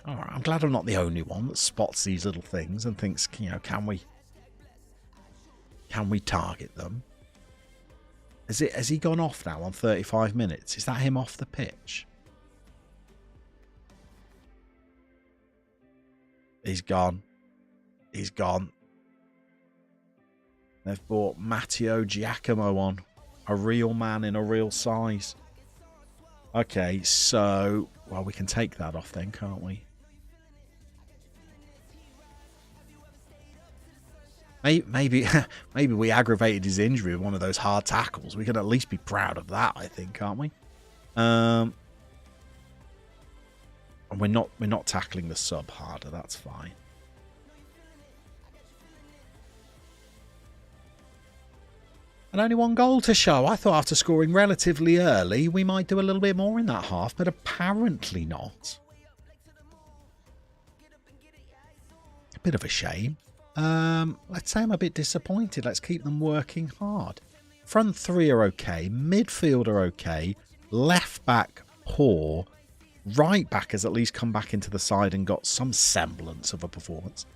All right, I'm glad I'm not the only one that spots these little things and thinks, you know, can we target them? Has he gone off now on 35 minutes? Is that him off the pitch? He's gone. He's gone. They've brought Matteo Giacomo on. A real man in a real size. Okay, so... Well, we can take that off then, can't we? Maybe we aggravated his injury with one of those hard tackles. We can at least be proud of that, I think, can't we? And we're not tackling the sub harder. That's fine. And only one goal to show. I thought after scoring relatively early, we might do a little bit more in that half, but apparently not. A bit of a shame. Let's say I'm a bit disappointed. Let's keep them working hard. Front three are okay. Midfield are okay. Left back, poor. Right back has at least come back into the side and got some semblance of a performance.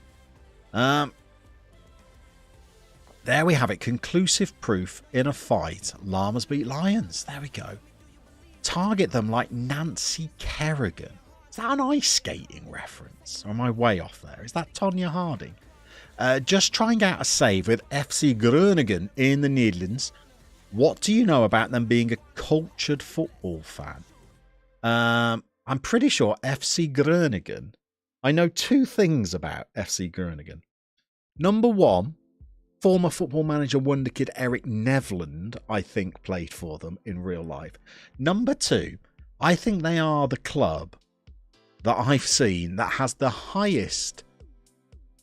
There we have it. Conclusive proof in a fight. Llamas beat Lions. There we go. Target them like Nancy Kerrigan. Is that an ice skating reference? Or am I way off there? Is that Tonya Harding? Just trying out a save with FC Groningen in the Netherlands. What do you know about them being a cultured football fan? I'm pretty sure FC Groningen. I know two things about FC Groningen. Number one, former football manager wonderkid Eric Nevland, I think, played for them in real life. Number two, I think they are the club that I've seen that has the highest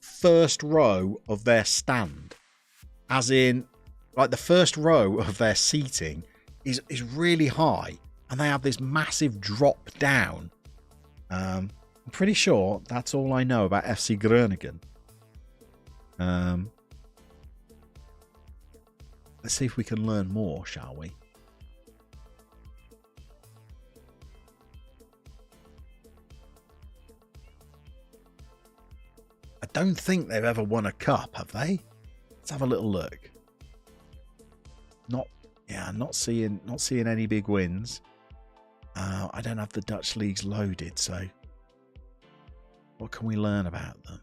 first row of their stand. As in, like the first row of their seating is really high. And they have this massive drop down. I'm pretty sure that's all I know about FC Groningen. Let's see if we can learn more, shall we? I don't think they've ever won a cup, have they? Let's have a little look. Not seeing any big wins. I don't have the Dutch leagues loaded, so what can we learn about them?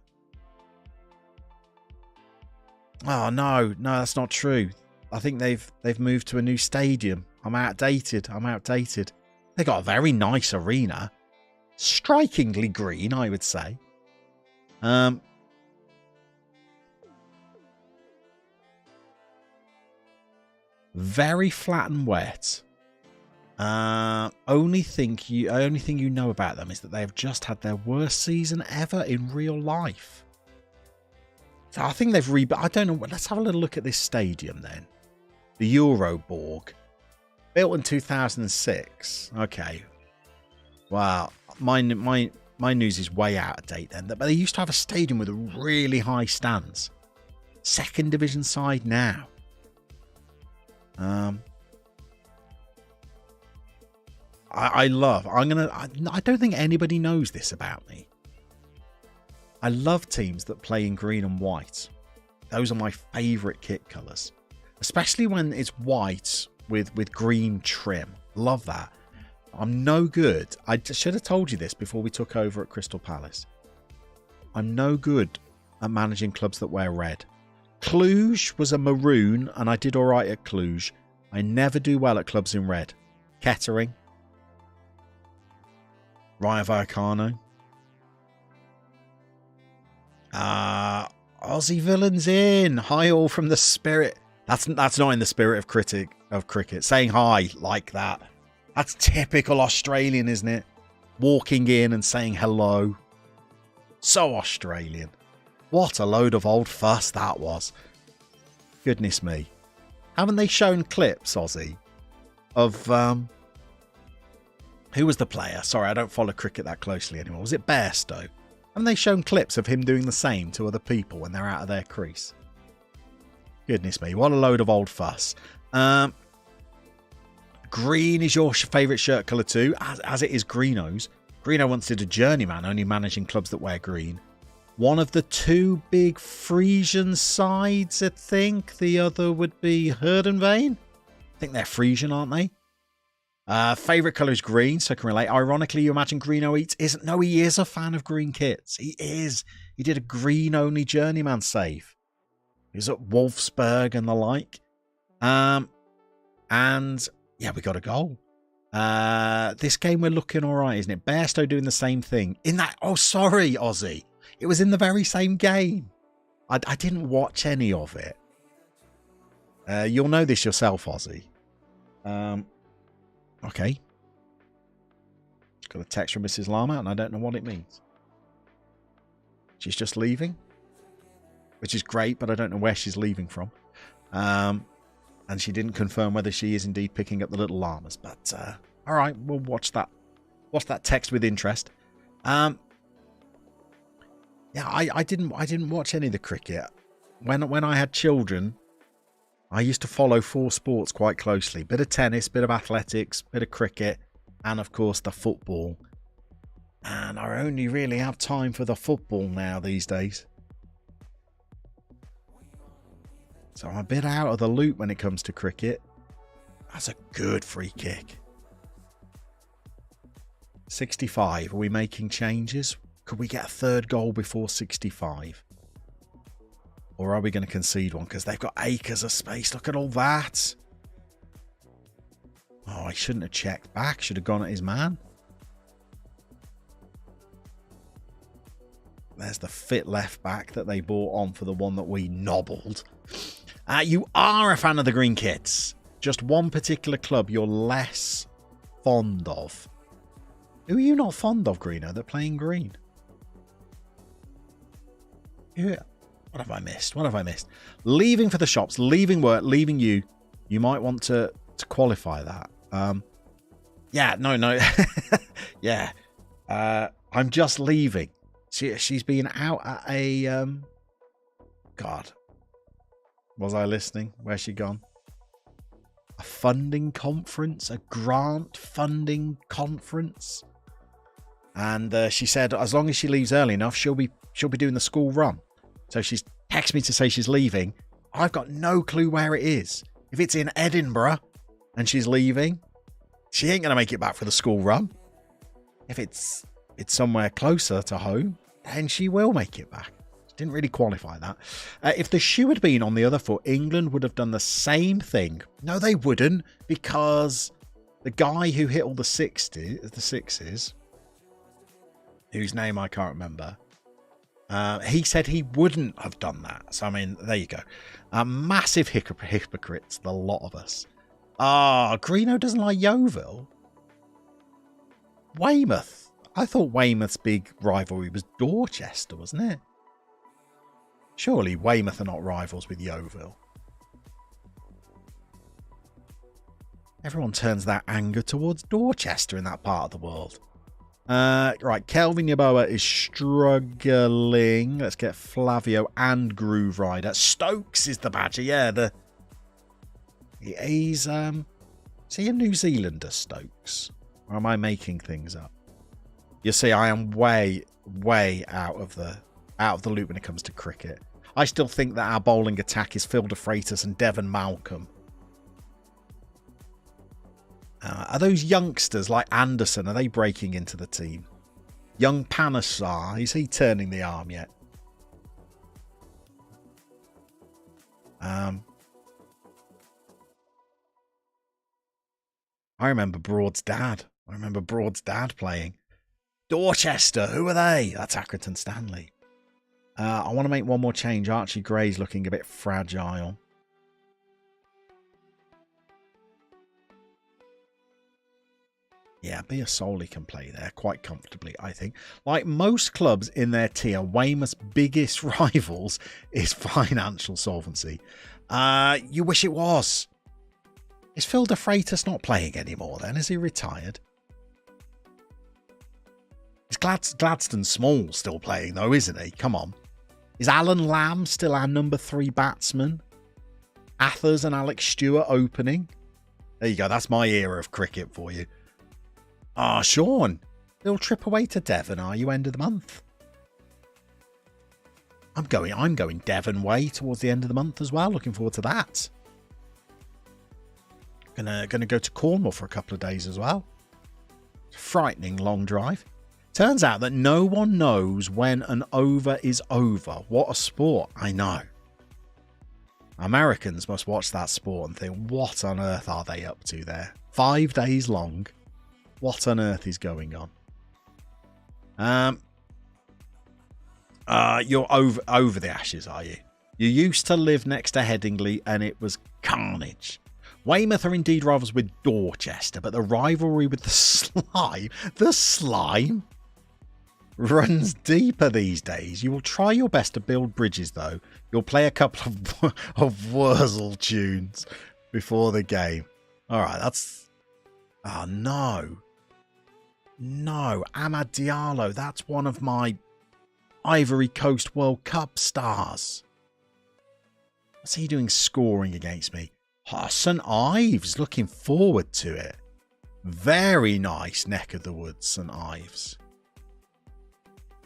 Oh no, that's not true. I think they've moved to a new stadium. I'm outdated. They got a very nice arena, strikingly green, I would say. Very flat and wet. Only thing you know about them is that they have just had their worst season ever in real life. So I think they've I don't know. Let's have a little look at this stadium then. The Euroborg, built in 2006. Okay. Wow, my news is way out of date then. But they used to have a stadium with a really high stands. Second division side now. I don't think anybody knows this about me. I love teams that play in green and white. Those are my favourite kit colours. Especially when it's white with green trim. Love that. I'm no good. I should have told you this before we took over at Crystal Palace. I'm no good at managing clubs that wear red. Cluj was a maroon and I did alright at Cluj. I never do well at clubs in red. Kettering. Rayo Vallecano. Aussie Villains in. Hi all from the spirit. That's not in the spirit of cricket. Saying hi like that. That's typical Australian, isn't it? Walking in and saying hello. So Australian. What a load of old fuss that was. Goodness me. Haven't they shown clips, Aussie, of who was the player? Sorry, I don't follow cricket that closely anymore. Was it Bairstow? Haven't they shown clips of him doing the same to other people when they're out of their crease? Goodness me, what a load of old fuss. Green is your favourite shirt colour too, as it is Greeno's. Greeno once did a journeyman, only managing clubs that wear green. One of the two big Frisian sides, I think. The other would be Herdenveen. I think they're Frisian, aren't they? Favourite colour is green, so I can relate. Ironically, you imagine Greeno isn't. No, he is a fan of green kits. He is. He did a green-only journeyman save. He was at Wolfsburg and the like. And, yeah, we got a goal. This game we're looking all right, isn't it? Bairstow doing the same thing. In that... Oh, sorry, Aussie. It was in the very same game. I didn't watch any of it. You'll know this yourself, Aussie. Okay. Got a text from Mrs. Lama, and I don't know what it means. She's just leaving. Which is great, but I don't know where she's leaving from. And she didn't confirm whether she is indeed picking up the little llamas. But, all right, we'll watch that. Watch that text with interest. Yeah, I didn't watch any of the cricket. When I had children, I used to follow 4 sports quite closely. Bit of tennis, bit of athletics, bit of cricket, and of course the football. And I only really have time for the football now these days. So I'm a bit out of the loop when it comes to cricket. That's a good free kick. 65. Are we making changes? Could we get a third goal before 65? Or are we going to concede one? Because they've got acres of space. Look at all that. Oh, I shouldn't have checked back. Should have gone at his man. There's the fit left back that they bought on for the one that we nobbled. You are a fan of the green kits. Just one particular club you're less fond of. Who are you not fond of, Greeno? They're playing green. Yeah. What have I missed? What have I missed? Leaving for the shops, leaving work, leaving you. You might want to qualify that. Yeah, no. Yeah. I'm just leaving. She's been out at a... God. Was I listening? Where's she gone? A funding conference? A grant funding conference? And she said as long as she leaves early enough, she'll be doing the school run. So she's texted me to say she's leaving. I've got no clue where it is. If it's in Edinburgh and she's leaving, she ain't going to make it back for the school run. If it's somewhere closer to home, then she will make it back. She didn't really qualify that. If the shoe had been on the other foot, England would have done the same thing. No, they wouldn't, because the guy who hit all the sixes, whose name I can't remember, he said he wouldn't have done that. So, I mean, there you go. Massive hypocrites, the lot of us. Greeno doesn't like Yeovil. Weymouth. I thought Weymouth's big rivalry was Dorchester, wasn't it? Surely Weymouth are not rivals with Yeovil. Everyone turns their anger towards Dorchester in that part of the world. Right, Kelvin Yeboah is struggling. Let's get Flavio and Groove Rider. Stokes is the badger. Yeah, he's is he a New Zealander, Stokes? Or am I making things up? You see, I am way out of the loop when it comes to cricket. I still think that our bowling attack is Phil de Freitas and Devon Malcolm. Are those youngsters like Anderson, are they breaking into the team? Young Panesar, is he turning the arm yet? I remember Broad's dad. Playing. Dorchester, who are they? That's Accrington Stanley. I want to make one more change. Archie Gray's looking a bit fragile. Yeah, Bia Solly can play there quite comfortably, I think. Like most clubs in their tier, Weymouth's biggest rivals is financial solvency. You wish it was. Is Phil de Freitas not playing anymore then? Is he retired? Is Gladstone Small still playing though, isn't he? Come on. Is Alan Lamb still our number 3 batsman? Athers and Alex Stewart opening? There you go, that's my era of cricket for you. Ah, Sean, little trip away to Devon, are you, end of the month? I'm going Devon way towards the end of the month as well. Looking forward to that. Gonna go to Cornwall for a couple of days as well. Frightening long drive. Turns out that no one knows when an over is over. What a sport, I know. Americans must watch that sport and think, what on earth are they up to there? 5 days long. What on earth is going on? You're over the Ashes, are you? You used to live next to Headingley and it was carnage. Weymouth are indeed rivals with Dorchester, but the rivalry with the slime runs deeper these days. You will try your best to build bridges, though. You'll play a couple of Wurzel tunes before the game. All right, that's... Oh, no. No, Amad Diallo. That's one of my Ivory Coast World Cup stars. What's he doing scoring against me? Oh, St Ives, looking forward to it. Very nice neck of the woods, St Ives.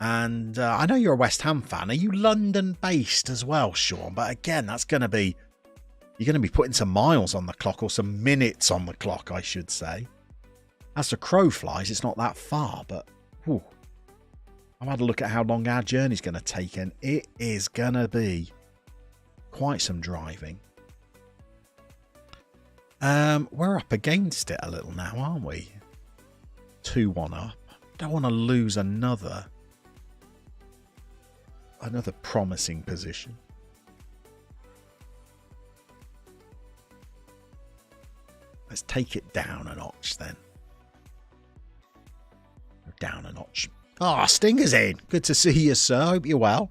And I know you're a West Ham fan. Are you London-based as well, Sean? But again, that's going to be... You're going to be putting some miles on the clock, or some minutes on the clock, I should say. As the crow flies, it's not that far, but... Whew, I've had a look at how long our journey's going to take, and it is going to be quite some driving. We're up against it a little now, aren't we? 2-1 up. Don't want to lose another promising position. Let's take it down a notch then. Down a notch. Oh, Stinger's in. Good to see you, sir. Hope you're well.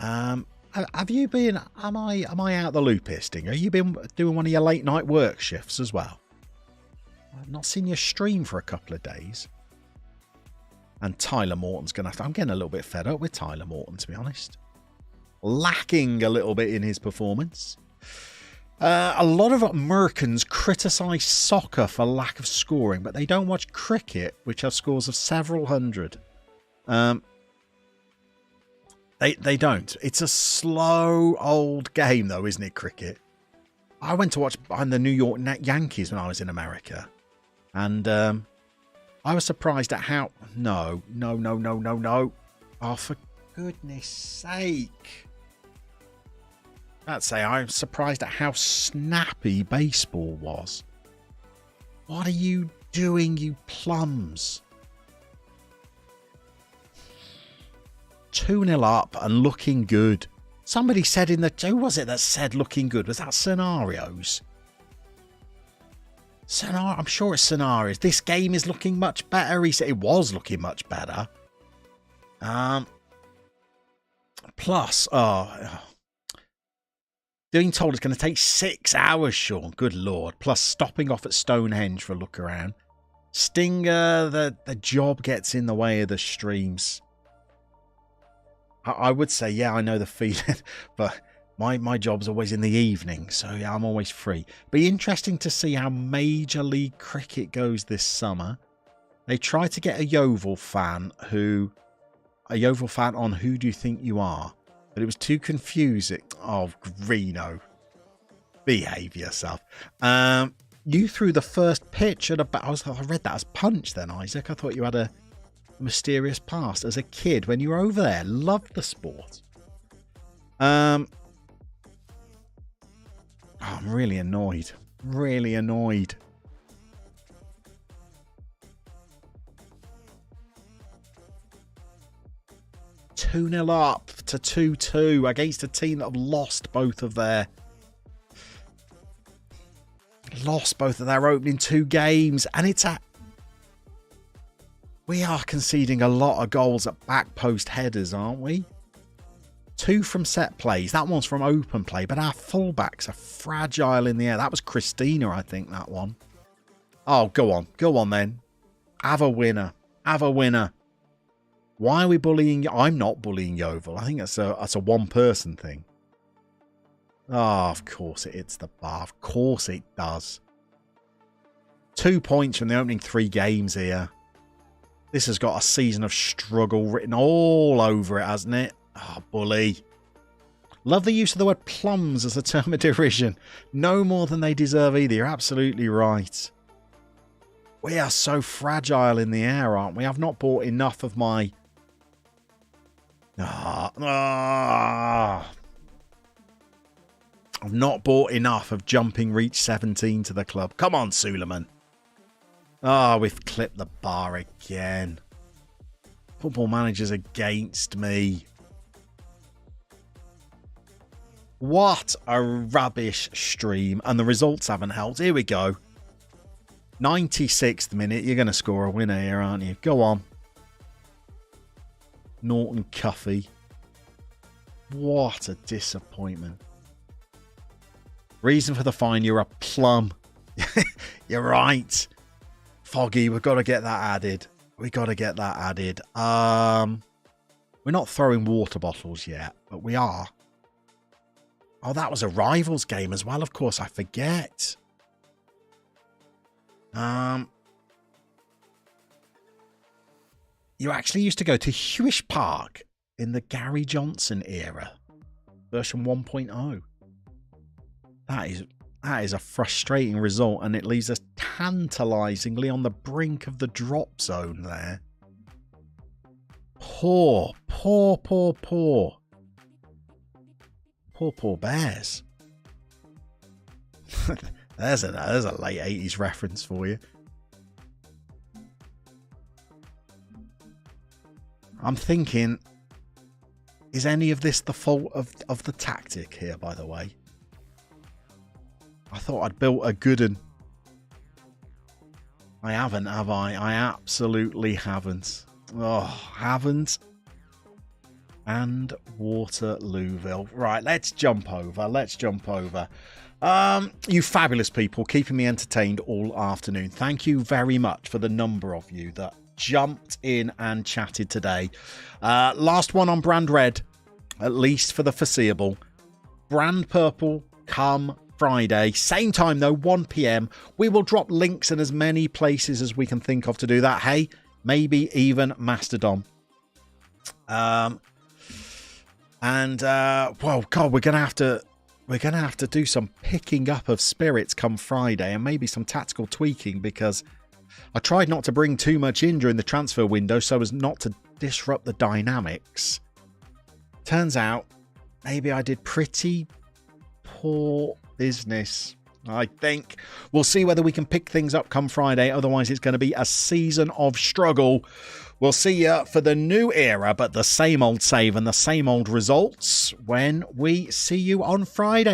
Have you been... Am I out the loop here, Stinger? Have you been doing one of your late night work shifts as well? I've not seen your stream for a couple of days. And Tyler Morton's going to have to... I'm getting a little bit fed up with Tyler Morton, to be honest. Lacking a little bit in his performance. A lot of Americans criticise soccer for lack of scoring, but they don't watch cricket, which has scores of several hundred. They don't. It's a slow, old game, though, isn't it, cricket? I went to watch the New York Yankees when I was in America. And I was surprised at how... No. Oh, for goodness sake. I'd say I'm surprised at how snappy baseball was. What are you doing, you plums? 2-0 up and looking good. Somebody said in the... Who was it that said looking good? Was that Scenarios? I'm sure it's Scenarios. This game is looking much better. He said it was looking much better. Plus... Being told it's going to take 6 hours, Sean. Good Lord. Plus stopping off at Stonehenge for a look around. Stinger, the job gets in the way of the streams. I would say, yeah, I know the feeling, but my job's always in the evening, so yeah, I'm always free. Be interesting to see how Major League Cricket goes this summer. They tried to get a Yeovil fan on Who Do You Think You Are? But it was too confusing. Oh, Reno. Behave yourself. You threw the first pitch at I read that as punch then, Isaac. I thought you had a mysterious past as a kid when you were over there. Loved the sport. I'm really annoyed. Really annoyed. 2-0 up to 2-2 against a team that have lost both of their opening 2 games. And it's at... We are conceding a lot of goals at back post headers, aren't we? 2 from set plays. That one's from open play. But our fullbacks are fragile in the air. That was Christina, I think, that one. Oh, go on. Go on, then. Have a winner. Have a winner. Why are we bullying? I'm not bullying Yeovil. I think that's a one-person thing. Oh, of course it hits the bar. Of course it does. 2 points from the opening 3 games here. This has got a season of struggle written all over it, hasn't it? Oh, bully. Love the use of the word plums as a term of derision. No more than they deserve either. You're absolutely right. We are so fragile in the air, aren't we? I've not bought enough of my... I've not bought enough of jumping reach 17 to the club. Come on, Suleiman. We've clipped the bar again. Football Manager's against me. What a rubbish stream. And the results haven't helped. Here we go. 96th minute. You're going to score a winner here, aren't you? Go on. Norton Cuffy. What a disappointment. Reason for the fine. You're a plum. You're right. Foggy, we've got to get that added. We've got to get that added. We're not throwing water bottles yet, but we are. Oh, that was a Rivals game as well. Of course, I forget. You actually used to go to Hewish Park in the Gary Johnson era. Version 1.0. That is a frustrating result, and it leaves us tantalisingly on the brink of the drop zone there. Poor Bears. there's a late 80s reference for you. I'm thinking, is any of this the fault of the tactic here, by the way? I thought I'd built a good one. I haven't, have I? I absolutely haven't. Oh, haven't. And Waterlooville. Right, let's jump over. You fabulous people, keeping me entertained all afternoon. Thank you very much for the number of you that jumped in and chatted today. Last one on Brand Red, at least for the foreseeable. Brand Purple come Friday. Same time though, 1 PM. We will drop links in as many places as we can think of to do that. Hey, maybe even Mastodon. Well, God, we're gonna have to do some picking up of spirits come Friday, and maybe some tactical tweaking, because I tried not to bring too much in during the transfer window so as not to disrupt the dynamics. Turns out maybe I did pretty poor business. I think we'll see whether we can pick things up come Friday. Otherwise, it's going to be a season of struggle. We'll see you for the new era, but the same old save and the same old results when we see you on Friday.